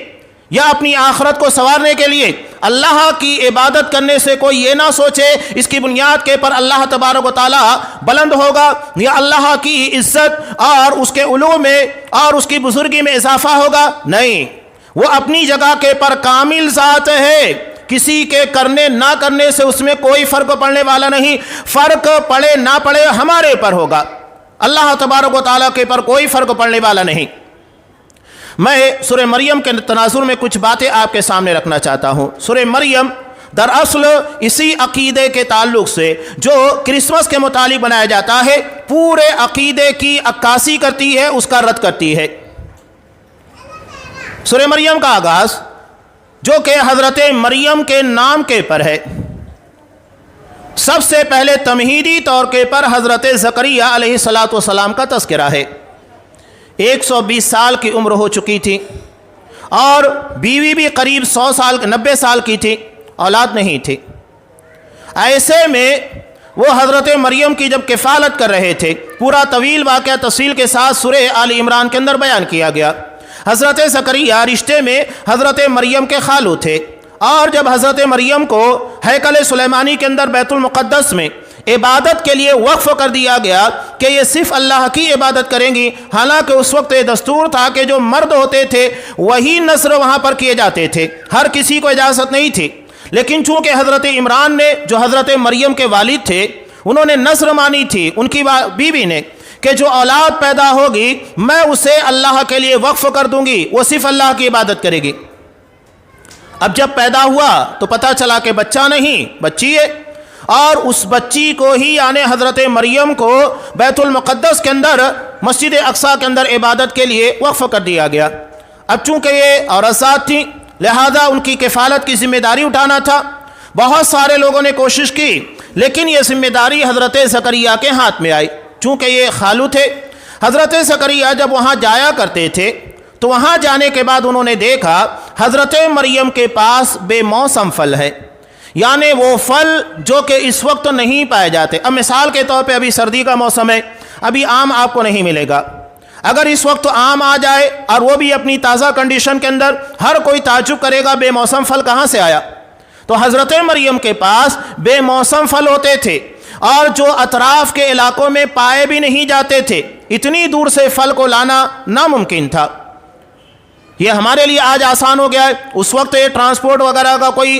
یا اپنی آخرت کو سنوارنے کے لیے۔ اللہ کی عبادت کرنے سے کوئی یہ نہ سوچے اس کی بنیاد کے پر اللہ تبارک و تعالی بلند ہوگا یا اللہ کی عزت اور اس کے علوم میں اور اس کی بزرگی میں اضافہ ہوگا، نہیں، وہ اپنی جگہ کے پر کامل ذات ہے، کسی کے کرنے نہ کرنے سے اس میں کوئی فرق پڑنے والا نہیں۔ فرق پڑے نہ پڑے ہمارے پر ہوگا، اللہ تبارک و تعالیٰ کے پر کوئی فرق پڑنے والا نہیں۔ میں سورہ مریم کے تناظر میں کچھ باتیں آپ کے سامنے رکھنا چاہتا ہوں۔ سورہ مریم دراصل اسی عقیدے کے تعلق سے جو کرسمس کے متعلق بنایا جاتا ہے، پورے عقیدے کی عکاسی کرتی ہے، اس کا رد کرتی ہے۔ سورہ مریم کا آغاز جو کہ حضرت مریم کے نام کے پر ہے، سب سے پہلے تمہیدی طور کے پر حضرت زکریا علیہ السلام کا تذکرہ ہے۔ 120 سال کی عمر ہو چکی تھی اور بیوی بھی قریب 90 سال کی تھی، اولاد نہیں تھی۔ ایسے میں وہ حضرت مریم کی جب کفالت کر رہے تھے، پورا طویل واقعہ تفصیل کے ساتھ سورہ آل عمران کے اندر بیان کیا گیا۔ حضرت زکریا رشتے میں حضرت مریم کے خالو تھے، اور جب حضرت مریم کو ہیکل سلیمانی کے اندر بیت المقدس میں عبادت کے لیے وقف کر دیا گیا کہ یہ صرف اللہ کی عبادت کریں گی، حالانکہ اس وقت یہ دستور تھا کہ جو مرد ہوتے تھے وہی نذر وہاں پر کیے جاتے تھے، ہر کسی کو اجازت نہیں تھی۔ لیکن چونکہ حضرت عمران نے جو حضرت مریم کے والد تھے انہوں نے نذر مانی تھی، ان کی بیوی نے، کہ جو اولاد پیدا ہوگی میں اسے اللہ کے لیے وقف کر دوں گی، وہ صرف اللہ کی عبادت کرے گی۔ اب جب پیدا ہوا تو پتہ چلا کہ بچہ نہیں، بچی ہے، اور اس بچی کو ہی یعنی حضرت مریم کو بیت المقدس کے اندر مسجد اقصی کے اندر عبادت کے لیے وقف کر دیا گیا۔ اب چونکہ یہ عورت ذات تھیں لہذا ان کی کفالت کی ذمہ داری اٹھانا تھا۔ بہت سارے لوگوں نے کوشش کی لیکن یہ ذمہ داری حضرت زکریا کے ہاتھ میں آئی، چونکہ یہ خالو تھے۔ حضرت زکریا جب وہاں جایا کرتے تھے تو وہاں جانے کے بعد انہوں نے دیکھا حضرت مریم کے پاس بے موسم پھل ہے، یعنی وہ پھل جو کہ اس وقت نہیں پائے جاتے۔ اب مثال کے طور پہ ابھی سردی کا موسم ہے، ابھی آم آپ کو نہیں ملے گا۔ اگر اس وقت آم آ جائے اور وہ بھی اپنی تازہ کنڈیشن کے اندر، ہر کوئی تعجب کرے گا بے موسم پھل کہاں سے آیا۔ تو حضرت مریم کے پاس بے موسم پھل ہوتے تھے اور جو اطراف کے علاقوں میں پائے بھی نہیں جاتے تھے، اتنی دور سے پھل کو لانا ناممکن تھا۔ یہ ہمارے لیے آج آسان ہو گیا ہے، اس وقت یہ ٹرانسپورٹ وغیرہ کا کوئی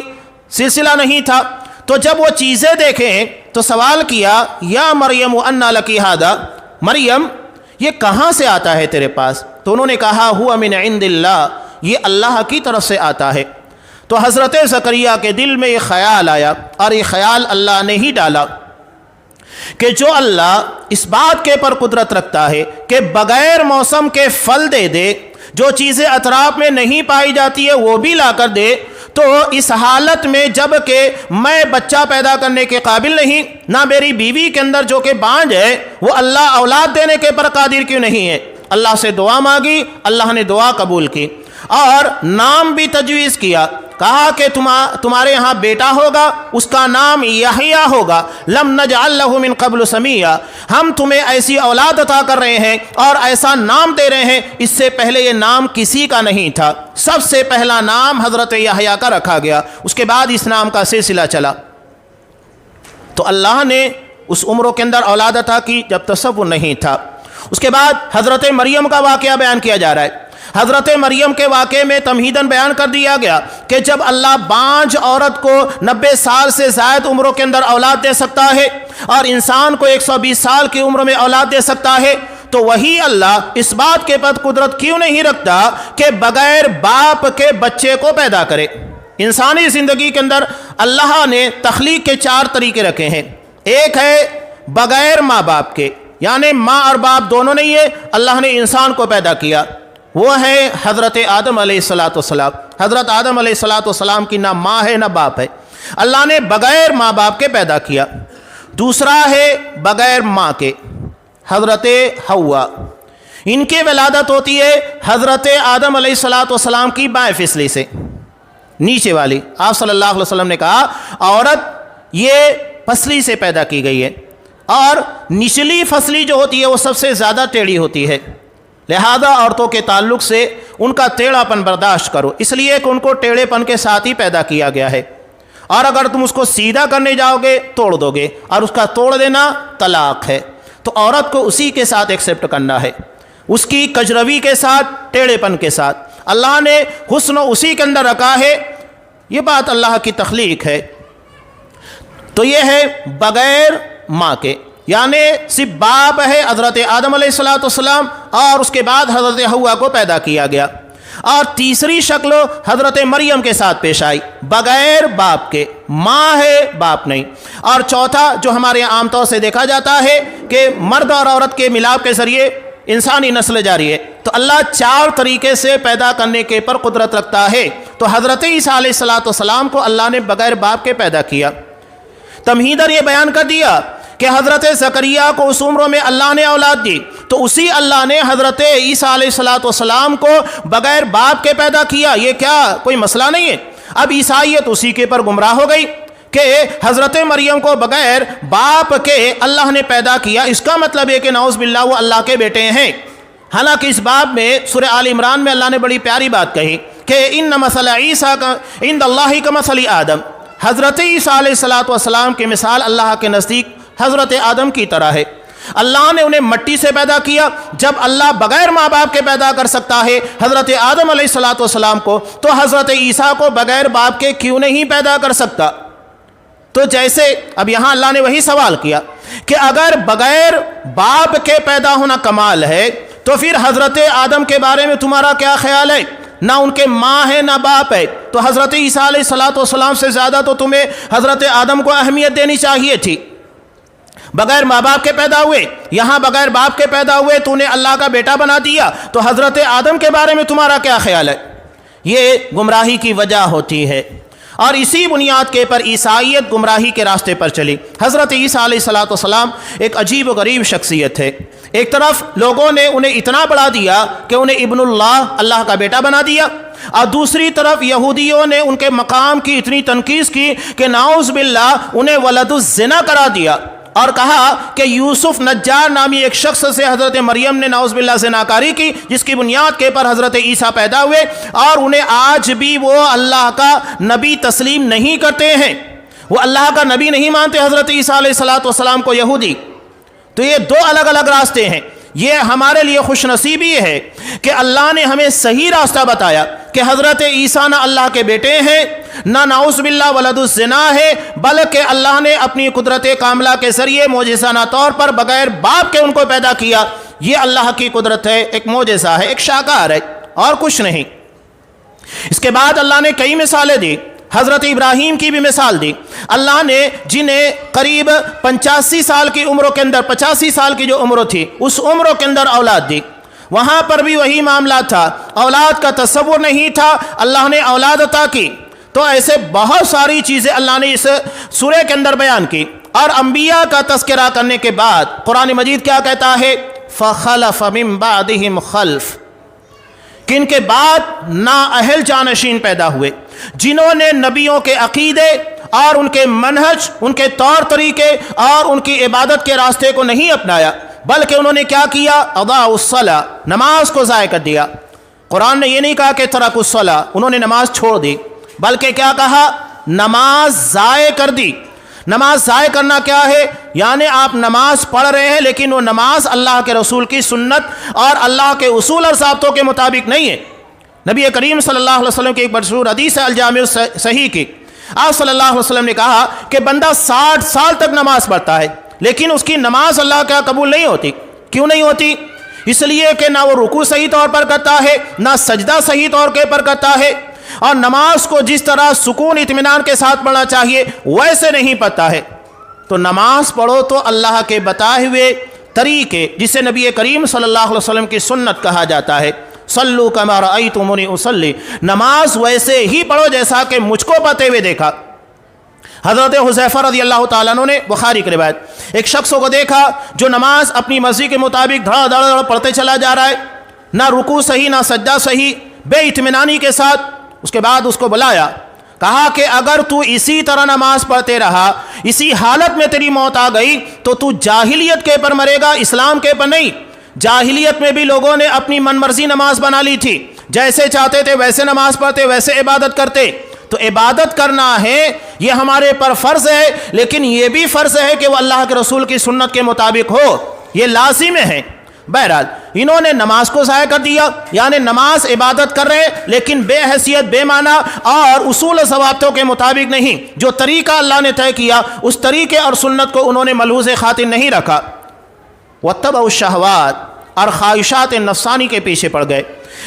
سلسلہ نہیں تھا۔ تو جب وہ چیزیں دیکھیں تو سوال کیا یا مریم انا لکی ھذا، مریم یہ کہاں سے آتا ہے تیرے پاس؟ تو انہوں نے کہا ہوا من عند اللہ، یہ اللہ کی طرف سے آتا ہے۔ تو حضرت زکریہ کے دل میں یہ خیال آیا، اور یہ خیال اللہ نے ہی ڈالا کہ جو اللہ اس بات کے پر قدرت رکھتا ہے کہ بغیر موسم کے پھل دے دے، جو چیزیں اطراف میں نہیں پائی جاتی ہے وہ بھی لا کر دے، تو اس حالت میں جب کہ میں بچہ پیدا کرنے کے قابل نہیں، نہ میری بیوی کے اندر جو کہ بانجھ ہے وہ اللہ اولاد دینے کے پر قادر کیوں نہیں ہے؟ اللہ سے دعا مانگی، اللہ نے دعا قبول کی، اور نام بھی تجویز کیا، کہا کہ تمہارے ہاں بیٹا ہوگا، اس کا نام یحییٰ ہوگا، لم نجعل لہ من قبل سمیہ، ہم تمہیں ایسی اولاد عطا کر رہے ہیں اور ایسا نام دے رہے ہیں، اس سے پہلے یہ نام کسی کا نہیں تھا، سب سے پہلا نام حضرت یحییٰ کا رکھا گیا، اس کے بعد اس نام کا سلسلہ چلا۔ تو اللہ نے اس عمروں کے اندر اولاد عطا کی جب تصور نہیں تھا۔ اس کے بعد حضرت مریم کا واقعہ بیان کیا جا رہا ہے۔ حضرت مریم کے واقعے میں تمہیداً بیان کر دیا گیا کہ جب اللہ بانجھ عورت کو 90 سال سے زائد عمروں کے اندر اولاد دے سکتا ہے اور انسان کو 120 سال کی عمر میں اولاد دے سکتا ہے، تو وہی اللہ اس بات کے پر قدرت کیوں نہیں رکھتا کہ بغیر باپ کے بچے کو پیدا کرے؟ انسانی زندگی کے اندر اللہ نے تخلیق کے 4 طریقے رکھے ہیں۔ ایک ہے بغیر ماں باپ کے، یعنی ماں اور باپ دونوں نہیں ہے، اللہ نے انسان کو پیدا کیا، وہ ہے حضرت آدم علیہ السلام۔ حضرت آدم علیہ السلام کی نہ ماں ہے نہ باپ ہے، اللہ نے بغیر ماں باپ کے پیدا کیا۔ دوسرا ہے بغیر ماں کے، حضرت حوا، ان کی ولادت ہوتی ہے حضرت آدم علیہ السلام کی بائیں فصلی سے، نیچے والی۔ آپ صلی اللہ علیہ وسلم نے کہا عورت یہ فصلی سے پیدا کی گئی ہے، اور نچلی فصلی جو ہوتی ہے وہ سب سے زیادہ ٹیڑھی ہوتی ہے، لہذا عورتوں کے تعلق سے ان کا ٹیڑھا پن برداشت کرو، اس لیے کہ ان کو ٹیڑھے پن کے ساتھ ہی پیدا کیا گیا ہے، اور اگر تم اس کو سیدھا کرنے جاؤ گے توڑ دو گے، اور اس کا توڑ دینا طلاق ہے۔ تو عورت کو اسی کے ساتھ ایکسیپٹ کرنا ہے، اس کی کجروی کے ساتھ، ٹیڑھے پن کے ساتھ۔ اللہ نے حسن اسی کے اندر رکھا ہے، یہ بات اللہ کی تخلیق ہے۔ تو یہ ہے بغیر ماں کے، یعنی صرف باپ ہے حضرت آدم علیہ السلام، اور اس کے بعد حضرت حوا کو پیدا کیا گیا۔ اور تیسری شکل حضرت مریم کے ساتھ پیش آئی، بغیر باپ کے، ماں ہے باپ نہیں۔ اور چوتھا جو ہمارے یہاں عام طور سے دیکھا جاتا ہے کہ مرد اور عورت کے ملاپ کے ذریعے انسانی نسل جاری ہے، تو اللہ 4 طریقے سے پیدا کرنے کے پر قدرت رکھتا ہے۔ تو حضرت عیسیٰ علیہ السلام کو اللہ نے بغیر باپ کے پیدا کیا۔ تمہیداً یہ بیان کر دیا کہ حضرت زکریا کو اس عمر میں اللہ نے اولاد دی، تو اسی اللہ نے حضرت عیسیٰ علیہ السلام کو بغیر باپ کے پیدا کیا۔ یہ کیا کوئی مسئلہ نہیں ہے؟ اب عیسائیت اسی کے پر گمراہ ہو گئی کہ حضرت مریم کو بغیر باپ کے اللہ نے پیدا کیا، اس کا مطلب ہے کہ نعوذ باللہ وہ اللہ کے بیٹے ہیں۔ حالانکہ اس باب میں سورہ آل عمران میں اللہ نے بڑی پیاری بات کہی کہ ان مثل عیسیٰ عند اللہ کمثل آدم، حضرت عیسیٰ علیہ السلام کی مثال اللہ کے نزدیک حضرت آدم کی طرح ہے۔ اللہ نے انہیں مٹی سے پیدا کیا، جب اللہ بغیر ماں باپ کے پیدا کر سکتا ہے حضرت آدم علیہ السلام کو، تو حضرت عیسیٰ کو بغیر باپ کے کیوں نہیں پیدا کر سکتا؟ تو جیسے اب یہاں اللہ نے وہی سوال کیا کہ اگر بغیر باپ کے پیدا ہونا کمال ہے، تو پھر حضرت آدم کے بارے میں تمہارا کیا خیال ہے؟ نہ ان کے ماں ہے نہ باپ ہے، تو حضرت عیسیٰ علیہ السلام سے زیادہ تو تمہیں حضرت آدم کو اہمیت دینی چاہیے تھی۔ بغیر ماں باپ کے پیدا ہوئے، یہاں بغیر باپ کے پیدا ہوئے، تو انہیں اللہ کا بیٹا بنا دیا، تو حضرت آدم کے بارے میں تمہارا کیا خیال ہے؟ یہ گمراہی کی وجہ ہوتی ہے، اور اسی بنیاد کے پر عیسائیت گمراہی کے راستے پر چلی۔ حضرت عیسیٰ علیہ السلام ایک عجیب و غریب شخصیت ہے۔ ایک طرف لوگوں نے انہیں اتنا بڑھا دیا کہ انہیں ابن اللہ کا بیٹا بنا دیا، اور دوسری طرف یہودیوں نے ان کے مقام کی اتنی تنقید کی کہ نعوذ باللہ انہیں ولد الزنا قرار دیا، اور کہا کہ یوسف نجار نامی ایک شخص سے حضرت مریم نے نعوذ باللہ زناکاری کی، جس کی بنیاد کے پر حضرت عیسیٰ پیدا ہوئے، اور انہیں آج بھی وہ اللہ کا نبی تسلیم نہیں کرتے ہیں، وہ اللہ کا نبی نہیں مانتے حضرت عیسیٰ علیہ السلام کو یہودی۔ تو یہ 2 الگ الگ راستے ہیں، یہ ہمارے لیے خوش نصیبی ہے کہ اللہ نے ہمیں صحیح راستہ بتایا کہ حضرت عیسیٰ نہ اللہ کے بیٹے ہیں، نہ نعوذ باللہ ولد الزنا ہے، بلکہ اللہ نے اپنی قدرت کاملہ کے ذریعے معجزانہ طور پر بغیر باپ کے ان کو پیدا کیا۔ یہ اللہ کی قدرت ہے، ایک معجزہ ہے، ایک شاہکار ہے، اور کچھ نہیں۔ اس کے بعد اللہ نے کئی مثالیں دی، حضرت ابراہیم کی بھی مثال دی۔ اللہ نے جنہیں قریب 85 سال کی عمروں کے اندر، 85 سال کی جو عمر تھی اس عمروں کے اندر اولاد دی، وہاں پر بھی وہی معاملہ تھا، اولاد کا تصور نہیں تھا، اللہ نے اولاد عطا کی۔ تو ایسے بہت ساری چیزیں اللہ نے اس سورہ کے اندر بیان کی۔ اور انبیاء کا تذکرہ کرنے کے بعد قرآن مجید کیا کہتا ہے؟ فَخَلَفَ مِن بَعْدِهِمْ خَلْفٌ، کہ ان کے بعد نااہل جانشین پیدا ہوئے جنہوں نے نبیوں کے عقیدے اور ان کے منہج، ان کے طور طریقے اور ان کی عبادت کے راستے کو نہیں اپنایا، بلکہ انہوں نے کیا کیا؟ اضاعوا الصلاۃ، نماز کو ضائع کر دیا۔ قرآن نے یہ نہیں کہا کہ ترکوا الصلاۃ، انہوں نے نماز چھوڑ دی، بلکہ کیا کہا؟ نماز ضائع کر دی۔ نماز ضائع کرنا کیا ہے؟ یعنی آپ نماز پڑھ رہے ہیں لیکن وہ نماز اللہ کے رسول کی سنت اور اللہ کے اصول اور ضابطوں کے مطابق نہیں ہے۔ نبی کریم صلی اللہ علیہ وسلم کی ایک مشہور حدیث ہے الجامع صحیح کی، آپ صلی اللہ علیہ وسلم نے کہا کہ بندہ 60 سال تک نماز پڑھتا ہے لیکن اس کی نماز اللہ کا قبول نہیں ہوتی۔ کیوں نہیں ہوتی؟ اس لیے کہ نہ وہ رکوع صحیح طور پر کرتا ہے، نہ سجدہ صحیح طور پر کرتا ہے، اور نماز کو جس طرح سکون اطمینان کے ساتھ پڑھنا چاہیے ویسے نہیں پڑھتا ہے۔ تو نماز پڑھو تو اللہ کے بتائے ہوئے طریقے، جسے نبی کریم صلی اللہ علیہ وسلم کی سنت کہا جاتا ہے، صلو کما رأیتمونی اصلی، نماز ویسے ہی پڑھو جیسا کہ مجھ کو پڑھتے ہوئے دیکھا۔ حضرت حذیفہ رضی اللہ تعالیٰ عنہ نے، بخاری کی روایت، ایک شخص کو دیکھا جو نماز اپنی مرضی کے مطابق دھڑا دھڑ پڑھتے چلا جا رہا ہے، نہ رکوع صحیح نہ سجدہ صحیح، بے اطمینانی کے ساتھ۔ اس کے بعد اس کو بلایا، کہا کہ اگر تو اسی طرح نماز پڑھتے رہا، اسی حالت میں تیری موت آ گئی تو تو جاہلیت کے پر مرے گا، اسلام کے پر نہیں۔ جاہلیت میں بھی لوگوں نے اپنی من مرضی نماز بنا لی تھی، جیسے چاہتے تھے ویسے نماز پڑھتے، ویسے عبادت کرتے۔ تو عبادت کرنا ہے یہ ہمارے پر فرض ہے، لیکن یہ بھی فرض ہے کہ وہ اللہ کے رسول کی سنت کے مطابق ہو، یہ لازم ہے۔ بہرحال انہوں نے نماز کو ضائع کر دیا، یعنی نماز عبادت کر رہے لیکن بے حیثیت، بے معنی اور اصول و ضوابطوں کے مطابق نہیں۔ جو طریقہ اللہ نے طے کیا اس طریقے اور سنت کو انہوں نے ملحوظ خاطر نہیں رکھا۔ واتبعوا الشہوات، اور خواہشات نفسانی کے پیچھے پڑ گئے،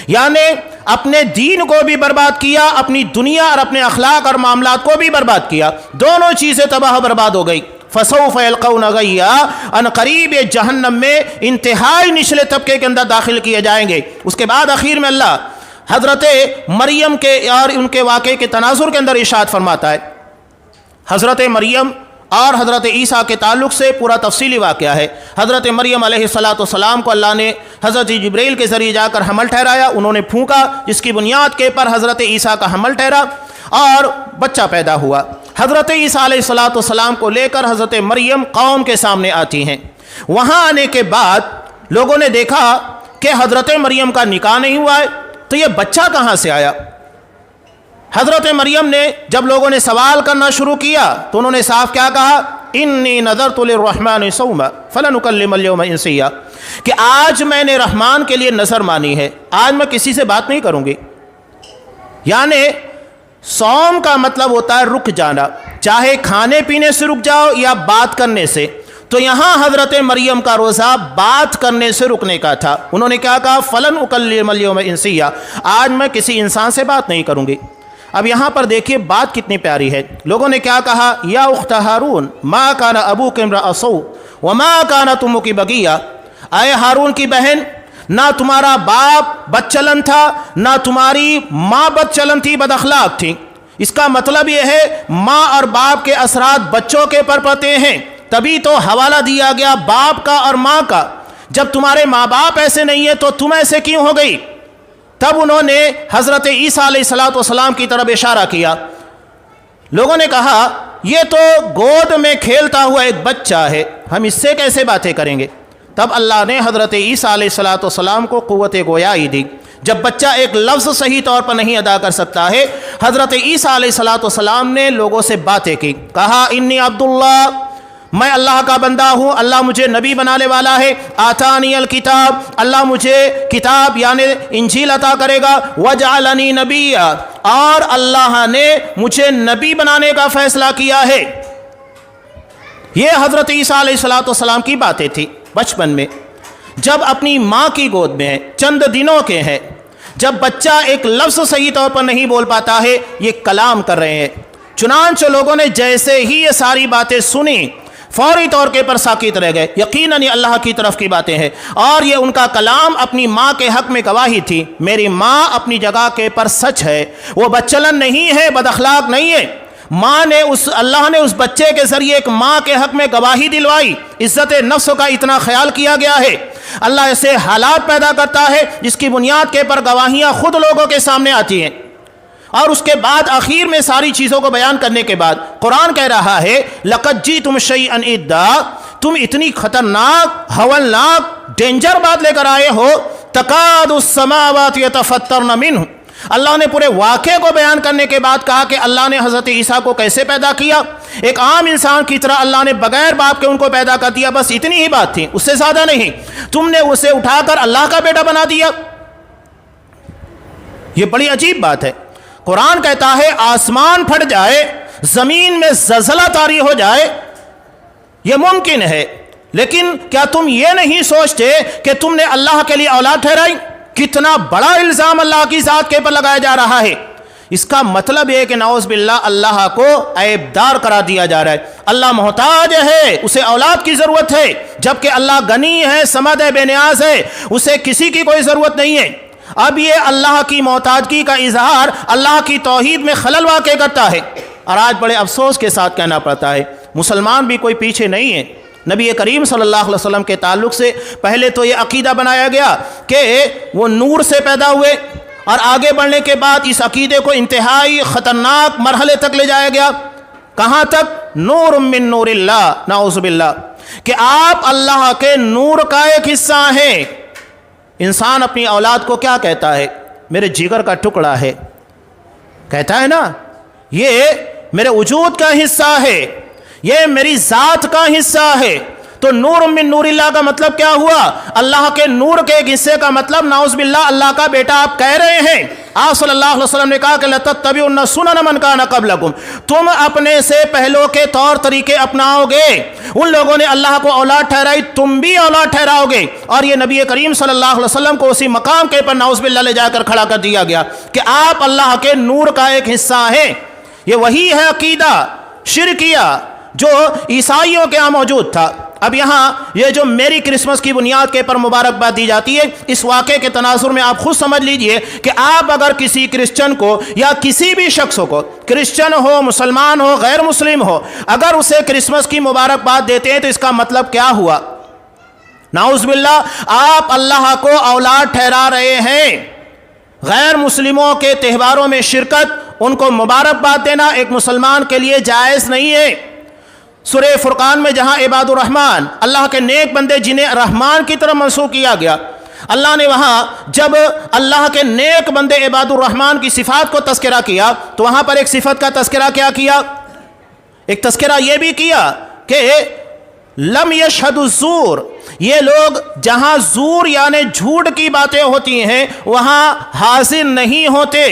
یعنی اپنے دین کو بھی برباد کیا، اپنی دنیا اور اپنے اخلاق اور معاملات کو بھی برباد کیا، دونوں چیزیں تباہ برباد ہو گئی۔ فسوف یلقون غیا، ان قریب یہ جہنم میں انتہائی نچلے طبقے کے اندر داخل کیے جائیں گے۔ اس کے بعد آخر میں اللہ حضرت مریم کے اور ان کے واقعے کے تناظر کے اندر ارشاد فرماتا ہے۔ حضرت مریم اور حضرت عیسیٰ کے تعلق سے پورا تفصیلی واقعہ ہے۔ حضرت مریم علیہ السلام کو اللہ نے حضرت جبرائیل کے ذریعے جا کر حمل ٹھہرایا، انہوں نے پھونکا، جس کی بنیاد کے پر حضرت عیسیٰ کا حمل ٹھہرا اور بچہ پیدا ہوا۔ حضرت عیسیٰ علیہ السلام کو لے کر حضرت مریم قوم کے سامنے آتی ہیں۔ وہاں آنے کے بعد لوگوں نے دیکھا کہ حضرت مریم کا نکاح نہیں ہوا ہے، تو یہ بچہ کہاں سے آیا؟ حضرت مریم نے جب لوگوں نے سوال کرنا شروع کیا تو انہوں نے صاف کیا کہا؟ انی نذرت للرحمن صوما فلن اکلم اليوم انسیا، کہ آج میں نے رحمان کے لیے نظر مانی ہے، آج میں کسی سے بات نہیں کروں گی۔ یعنی صوم کا مطلب ہوتا ہے رک جانا، چاہے کھانے پینے سے رک جاؤ یا بات کرنے سے۔ تو یہاں حضرت مریم کا روزہ بات کرنے سے رکنے کا تھا۔ انہوں نے کیا کہا؟ فلن اکلم اليوم انسیا، آج میں کسی انسان سے بات نہیں کروں گی۔ اب یہاں پر دیکھیے بات کتنی پیاری ہے۔ لوگوں نے کیا کہا؟ یا اخت ہارون ما کان ابوک امرأ سوء وما کانت امک بغیہ، اے ہارون کی بہن، نہ تمہارا باپ بد چلن تھا نہ تمہاری ماں بد چلن تھی، بد اخلاق تھی۔ اس کا مطلب یہ ہے ماں اور باپ کے اثرات بچوں کے پر پڑتے ہیں، تبھی تو حوالہ دیا گیا باپ کا اور ماں کا۔ جب تمہارے ماں باپ ایسے نہیں ہیں تو تم ایسے کیوں ہو گئی؟ تب انہوں نے حضرت عیسیٰ علیہ السلام کی طرف اشارہ کیا۔ لوگوں نے کہا یہ تو گود میں کھیلتا ہوا ایک بچہ ہے، ہم اس سے کیسے باتیں کریں گے؟ تب اللہ نے حضرت عیسیٰ علیہ السلام کو قوت گویائی دی۔ جب بچہ ایک لفظ صحیح طور پر نہیں ادا کر سکتا ہے، حضرت عیسیٰ علیہ السلام نے لوگوں سے باتیں کی، کہا انی عبداللہ میں اللہ کا بندہ ہوں، اللہ مجھے نبی بنانے والا ہے، آتانی الکتاب، اللہ مجھے کتاب یعنی انجیل عطا کرے گا، وجعلنی نبیا، اور اللہ نے مجھے نبی بنانے کا فیصلہ کیا ہے۔ یہ حضرت عیسیٰ علیہ السلام کی باتیں تھی بچپن میں، جب اپنی ماں کی گود میں ہیں، چند دنوں کے ہیں، جب بچہ ایک لفظ صحیح طور پر نہیں بول پاتا ہے، یہ کلام کر رہے ہیں۔ چنانچہ لوگوں نے جیسے ہی یہ ساری باتیں سنی فوری طور کے پر ساکت رہ گئے، یقیناً یہ اللہ کی طرف کی باتیں ہیں، اور یہ ان کا کلام اپنی ماں کے حق میں گواہی تھی۔ میری ماں اپنی جگہ کے پر سچ ہے، وہ بدچلن نہیں ہے، بد اخلاق نہیں ہے۔ ماں نے اللہ نے اس بچے کے ذریعے ایک ماں کے حق میں گواہی دلوائی، عزت نفس کا اتنا خیال کیا گیا ہے۔ اللہ ایسے حالات پیدا کرتا ہے جس کی بنیاد کے پر گواہیاں خود لوگوں کے سامنے آتی ہیں، اور اس کے بعد آخر میں ساری چیزوں کو بیان کرنے کے بعد قرآن کہہ رہا ہے لقد جئتم شیئا ادا، تم اتنی خطرناک، ہولناک، ڈینجر بات لے کر آئے ہو، تکاد السماوات یتفطرن منہ۔ اللہ نے پورے واقعے کو بیان کرنے کے بعد کہا کہ اللہ نے حضرت عیسیٰ کو کیسے پیدا کیا، ایک عام انسان کی طرح اللہ نے بغیر باپ کے ان کو پیدا کر دیا، بس اتنی ہی بات تھی، اس سے زیادہ نہیں۔ تم نے اسے اٹھا کر اللہ کا بیٹا بنا دیا۔ یہ بڑی عجیب بات ہے۔ قرآن کہتا ہے آسمان پھٹ جائے، زمین میں زلزلہ طاری ہو جائے، یہ ممکن ہے، لیکن کیا تم یہ نہیں سوچتے کہ تم نے اللہ کے لیے اولاد ٹھہرائی؟ کتنا بڑا الزام اللہ کی ذات کے پر لگایا جا رہا ہے۔ اس کا مطلب یہ ہے کہ نعوذ باللہ اللہ کو عیبدار قرار دیا جا رہا ہے۔ اللہ محتاج ہے، اسے اولاد کی ضرورت ہے، جبکہ اللہ غنی ہے، صمد ہے، بے نیاز ہے، اسے کسی کی کوئی ضرورت نہیں ہے۔ اب یہ اللہ کی محتاجگی کا اظہار اللہ کی توحید میں خلل واقع کرتا ہے، اور آج بڑے افسوس کے ساتھ کہنا پڑتا ہے مسلمان بھی کوئی پیچھے نہیں ہے۔ نبی کریم صلی اللہ علیہ وسلم کے تعلق سے پہلے تو یہ عقیدہ بنایا گیا کہ وہ نور سے پیدا ہوئے، اور آگے بڑھنے کے بعد اس عقیدے کو انتہائی خطرناک مرحلے تک لے جایا گیا۔ کہاں تک؟ نور من نور اللہ، نعوذ باللہ، کہ آپ اللہ کے نور کا ایک حصہ ہیں۔ انسان اپنی اولاد کو کیا کہتا ہے؟ میرے جگر کا ٹکڑا ہے، کہتا ہے نا، یہ میرے وجود کا حصہ ہے، یہ میری ذات کا حصہ ہے۔ تو نور من نور اللہ کا مطلب کیا ہوا؟ اللہ کے نور کے ایک حصے کا مطلب نعوذ باللہ اللہ کا بیٹا آپ کہہ رہے ہیں۔ آپ صلی اللہ علیہ وسلم نے کہا کہ لَتَتَّبِعُنَّ سُنَنَ مَنْ كَانَ قَبْلَكُمْ، تم اپنے سے پہلوں کے طور طریقے اپناؤ گے۔ ان لوگوں نے اللہ کو اولاد ٹھہرائی، تم بھی اولاد ٹھہراؤ گے۔ اور یہ نبی کریم صلی اللہ علیہ وسلم کو اسی مقام کے پر نعوذ باللہ لے جا کر کھڑا کر دیا گیا کہ آپ اللہ کے نور کا ایک حصہ ہیں۔ یہ وہی ہے عقیدہ شرکیہ جو عیسائیوں کے ہاں موجود تھا۔ اب یہاں یہ جو میری کرسمس کی بنیاد کے پر مبارکباد دی جاتی ہے، اس واقعے کے تناظر میں آپ خود سمجھ لیجئے کہ آپ اگر کسی کرسچن کو یا کسی بھی شخص کو، کرسچن ہو، مسلمان ہو، غیر مسلم ہو، اگر اسے کرسمس کی مبارکباد دیتے ہیں تو اس کا مطلب کیا ہوا؟ نعوذ باللہ آپ اللہ کو اولاد ٹھہرا رہے ہیں۔ غیر مسلموں کے تہواروں میں شرکت، ان کو مبارکباد دینا ایک مسلمان کے لیے جائز نہیں ہے۔ سورہ فرقان میں جہاں عباد الرحمن، اللہ کے نیک بندے جنہیں رحمان کی طرف منسوب کیا گیا، اللہ نے وہاں جب اللہ کے نیک بندے عباد الرحمن کی صفات کو تذکرہ کیا تو وہاں پر ایک صفت کا تذکرہ کیا کیا؟ ایک تذکرہ یہ بھی کیا کہ لم یشہد الزور، یہ لوگ جہاں زور یعنی جھوٹ کی باتیں ہوتی ہیں وہاں حاضر نہیں ہوتے،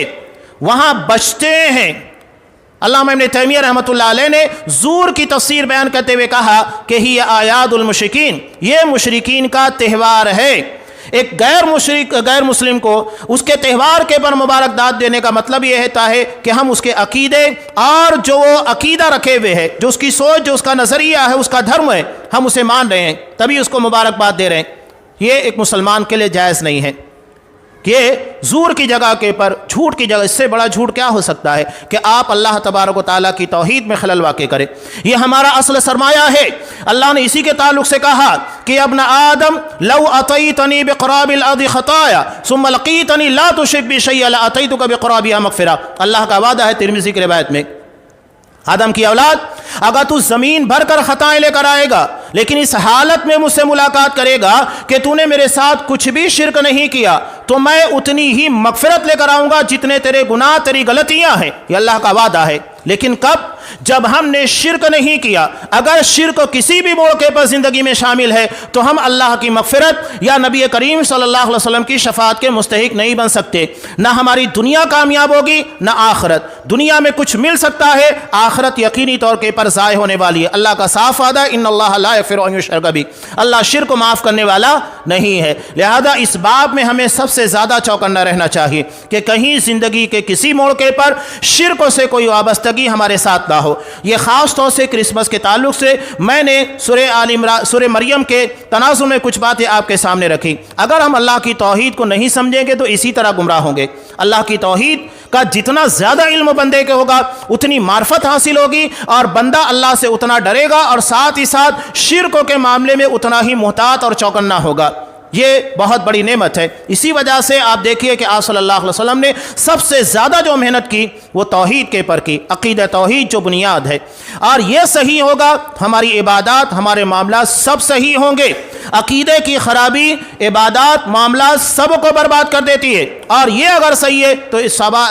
وہاں بچتے ہیں۔ علامہ ابن تیمیہ رحمۃ اللہ علیہ نے زور کی تفسیر بیان کرتے ہوئے کہا کہ ہی اعیاد المشرکین، یہ مشرکین کا تہوار ہے۔ ایک غیر مسلم کو اس کے تہوار کے پر مبارکباد دینے کا مطلب یہ ہوتا ہے کہ ہم اس کے عقیدے اور جو وہ عقیدہ رکھے ہوئے ہے، جو اس کی سوچ، جو اس کا نظریہ ہے، اس کا دھرم ہے، ہم اسے مان رہے ہیں، تبھی اس کو مبارکباد دے رہے ہیں۔ یہ ایک مسلمان کے لیے جائز نہیں ہے کہ زور کی جگہ کے پر، جھوٹ کی جگہ، اس سے بڑا جھوٹ کیا ہو سکتا ہے کہ آپ اللہ تبارک و تعالیٰ کی توحید میں خلل واقع کریں۔ یہ ہمارا اصل سرمایہ ہے۔ اللہ نے اسی کے تعلق سے کہا کہ ابن آدم لو اتیتنی بقراب الارض خطایا ثم لقیتنی لا تشرک بی شیئا لاتیتک بقرابها مغفرہ، اللہ کا وعدہ ہے ترمذی کی روایت میں۔ آدم کی اولاد، اگر تو زمین بھر کر خطائیں لے کر آئے گا لیکن اس حالت میں مجھ سے ملاقات کرے گا کہ تو نے میرے ساتھ کچھ بھی شرک نہیں کیا، تو میں اتنی ہی مغفرت لے کر آؤں گا جتنے تیرے گناہ، تیری غلطیاں ہیں۔ یہ اللہ کا وعدہ ہے، لیکن کب؟ جب ہم نے شرک نہیں کیا، اگر شرک کسی بھی موقع پر زندگی میں شامل ہے تو ہم اللہ کی مغفرت یا نبی کریم صلی اللہ علیہ وسلم کی شفاعت کے مستحق نہیں بن سکتے۔ نہ ہماری دنیا کامیاب ہوگی نہ آخرت۔ دنیا میں کچھ مل سکتا ہے، آخرت یقینی طور پر ضائع ہونے والی ہے۔ اللہ کا صاف وعدہ ہے، ان اللہ لا یغفر ان یشرک بہ، اللہ شرک کو معاف کرنے والا نہیں ہے۔ لہذا اس باب میں ہمیں سب سے زیادہ چوکنا رہنا چاہیے کہ کہیں زندگی کے کسی موقع پر شرک سے کوئی وابستگی ہمارے ساتھ نہ ہو۔ یہ خاص طور سے کرسمس کے تعلق سے میں نے سورہ مریم کے تناظر میں کچھ باتیں آپ کے سامنے رکھی۔ اگر ہم اللہ کی توحید کو نہیں سمجھیں گے تو اسی طرح گمراہ ہوں گے۔ اللہ کی توحید کا جتنا زیادہ علم بندے کے ہوگا اتنی معرفت حاصل ہوگی اور بندہ اللہ سے اتنا ڈرے گا اور ساتھ ہی ساتھ شرکوں کے معاملے میں اتنا ہی محتاط اور چوکنا ہوگا۔ یہ بہت بڑی نعمت ہے۔ اسی وجہ سے آپ دیکھیے کہ آپ صلی اللہ علیہ وسلم نے سب سے زیادہ جو محنت کی وہ توحید کے پر کی، عقیدہ توحید جو بنیاد ہے، اور یہ صحیح ہوگا ہماری عبادات، ہمارے معاملات سب صحیح ہوں گے۔ عقیدے کی خرابی عبادات معاملات سب کو برباد کر دیتی ہے، اور یہ اگر صحیح ہے تو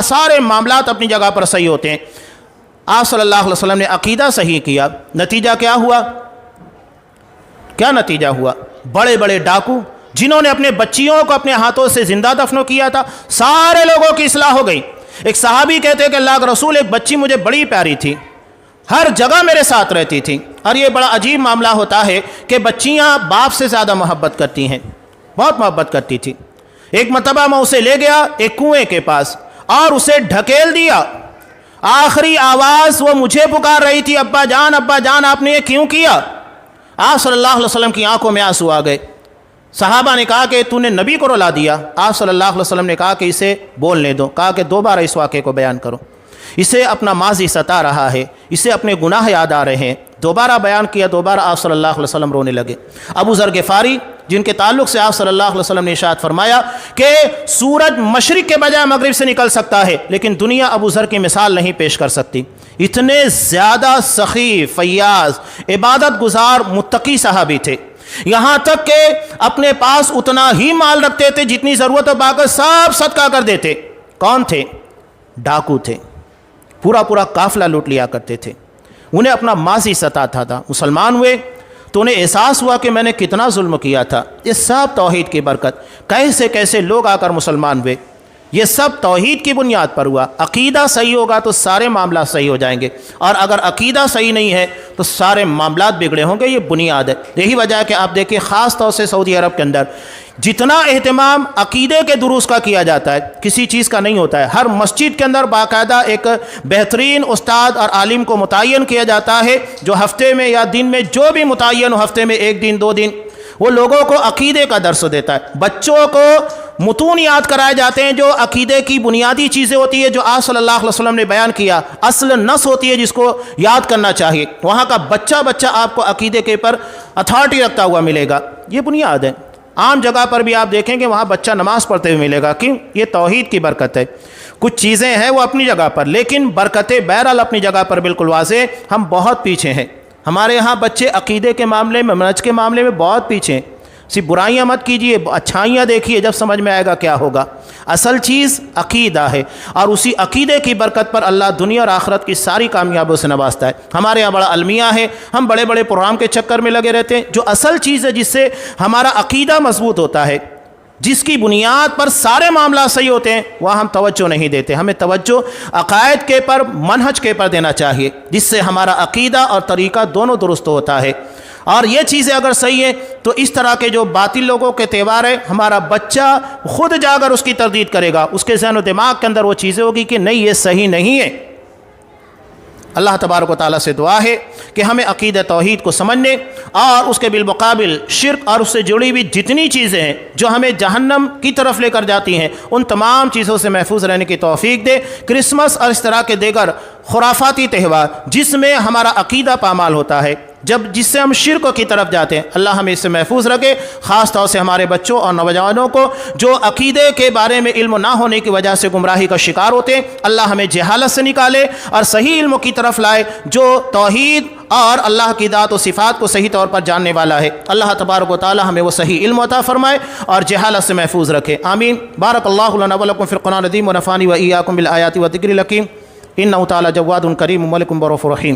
سارے معاملات اپنی جگہ پر صحیح ہوتے ہیں۔ آپ صلی اللہ علیہ وسلم نے عقیدہ صحیح کیا، نتیجہ کیا ہوا؟ کیا نتیجہ ہوا؟ بڑے بڑے ڈاکو جنہوں نے اپنے بچیوں کو اپنے ہاتھوں سے زندہ دفن کیا تھا، سارے لوگوں کی اصلاح ہو گئی۔ ایک صحابی کہتے کہ اللہ کا رسول، ایک بچی مجھے بڑی پیاری تھی، ہر جگہ میرے ساتھ رہتی تھی۔ اور یہ بڑا عجیب معاملہ ہوتا ہے کہ بچیاں باپ سے زیادہ محبت کرتی ہیں، بہت محبت کرتی تھی۔ ایک مرتبہ میں اسے لے گیا ایک کنویں کے پاس اور اسے ڈھکیل دیا۔ آخری آواز وہ مجھے پکار رہی تھی، ابا جان آپ نے یہ کیوں کیا؟ آپ صلی اللہ علیہ وسلم کی آنکھوں میں آنسو آ گئے۔ صحابہ نے کہا کہ تو نے نبی کو رلا دیا۔ آپ صلی اللہ علیہ وسلم نے کہا کہ اسے بولنے دو، کہا کہ دوبارہ اس واقعے کو بیان کرو۔ اسے اپنا ماضی ستا رہا ہے، اسے اپنے گناہ یاد آ رہے ہیں۔ دوبارہ بیان کیا، دوبارہ آپ صلی اللہ علیہ وسلم رونے لگے۔ ابو ذر غفاری جن کے تعلق سے آپ صلی اللہ علیہ وسلم نے ارشاد فرمایا کہ سورج مشرق کے بجائے مغرب سے نکل سکتا ہے، لیکن دنیا ابو ذر کی مثال نہیں پیش کر سکتی۔ اتنے زیادہ سخی، فیاض، عبادت گزار، متقی صحابی تھے، یہاں تک کہ اپنے پاس اتنا ہی مال رکھتے تھے جتنی ضرورت ہو، باقی سب صدقہ کر دیتے۔ کون تھے؟ ڈاکو تھے، پورا قافلہ لوٹ لیا کرتے تھے۔ انہیں اپنا ماضی ستاتا تھا۔ مسلمان ہوئے تو انہیں احساس ہوا کہ میں نے کتنا ظلم کیا تھا۔ یہ سب توحید کی برکت، کیسے لوگ آ کر مسلمان ہوئے، یہ سب توحید کی بنیاد پر ہوا۔ عقیدہ صحیح ہوگا تو سارے معاملات صحیح ہو جائیں گے، اور اگر عقیدہ صحیح نہیں ہے تو سارے معاملات بگڑے ہوں گے۔ یہ بنیاد ہے۔ یہی وجہ ہے کہ آپ دیکھیں خاص طور سے سعودی عرب کے اندر جتنا اہتمام عقیدے کے دروس کا کیا جاتا ہے کسی چیز کا نہیں ہوتا ہے۔ ہر مسجد کے اندر باقاعدہ ایک بہترین استاد اور عالم کو متعین کیا جاتا ہے، جو ہفتے میں یا دن میں جو بھی متعین ہو، ہفتے میں 1 دن 2 دن، وہ لوگوں کو عقیدے کا درس دیتا ہے۔ بچوں کو متون یاد کرائے جاتے ہیں جو عقیدے کی بنیادی چیزیں ہوتی ہے، جو آپ صلی اللہ علیہ وسلم نے بیان کیا، اصل نس ہوتی ہے جس کو یاد کرنا چاہیے۔ وہاں کا بچہ آپ کو عقیدے کے پر اتھارٹی رکھتا ہوا ملے گا۔ یہ بنیاد ہے۔ عام جگہ پر بھی آپ دیکھیں گے وہاں بچہ نماز پڑھتے ہوئے ملے گا، کیوں؟ یہ توحید کی برکت ہے۔ کچھ چیزیں ہیں وہ اپنی جگہ پر، لیکن برکتیں بہرحال اپنی جگہ پر بالکل واضح۔ ہم بہت پیچھے ہیں، ہمارے ہاں بچے عقیدے کے معاملے میں، منہج کے معاملے میں بہت پیچھے ہیں۔ صرف برائیاں مت کیجئے، اچھائیاں دیکھیے، جب سمجھ میں آئے گا کیا ہوگا۔ اصل چیز عقیدہ ہے، اور اسی عقیدے کی برکت پر اللہ دنیا اور آخرت کی ساری کامیابیوں سے نوازتا ہے۔ ہمارے یہاں بڑا المیہ ہے، ہم بڑے بڑے پروگرام کے چکر میں لگے رہتے ہیں۔ جو اصل چیز ہے جس سے ہمارا عقیدہ مضبوط ہوتا ہے، جس کی بنیاد پر سارے معاملات صحیح ہوتے ہیں، وہاں ہم توجہ نہیں دیتے۔ ہمیں توجہ عقائد کے پر، منہج کے پر دینا چاہیے، جس سے ہمارا عقیدہ اور طریقہ دونوں درست ہوتا ہے۔ اور یہ چیزیں اگر صحیح ہیں تو اس طرح کے جو باطل لوگوں کے تہوار ہیں، ہمارا بچہ خود جا کر اس کی تردید کرے گا، اس کے ذہن و دماغ کے اندر وہ چیزیں ہوگی کہ نہیں، یہ صحیح نہیں ہے۔ اللہ تبارک و تعالیٰ سے دعا ہے کہ ہمیں عقیدہ توحید کو سمجھنے اور اس کے بالمقابل شرک اور اس سے جڑی ہوئی جتنی چیزیں ہیں جو ہمیں جہنم کی طرف لے کر جاتی ہیں، ان تمام چیزوں سے محفوظ رہنے کی توفیق دے۔ کرسمس اور اس طرح کے دیگر خرافاتی تہوار جس میں ہمارا عقیدہ پامال ہوتا ہے، جس سے ہم شرک کی طرف جاتے ہیں، اللہ ہمیں اس سے محفوظ رکھے۔ خاص طور سے ہمارے بچوں اور نوجوانوں کو جو عقیدے کے بارے میں علم نہ ہونے کی وجہ سے گمراہی کا شکار ہوتے ہیں، اللہ ہمیں جہالت سے نکالے اور صحیح علم کی طرف لائے، جو توحید اور اللہ کی ذات و صفات کو صحیح طور پر جاننے والا ہے۔ اللہ تبارک و تعالی ہمیں وہ صحیح علم عطا فرمائے اور جہالت سے محفوظ رکھے، آمین۔ بارک اللہ لنا ولکم فی القرآن العظیم ونفعنی و ایاکم بالآیات و الذکر الحکیم۔ انہ تعالی جواد کریم ملک برؤف رحیم۔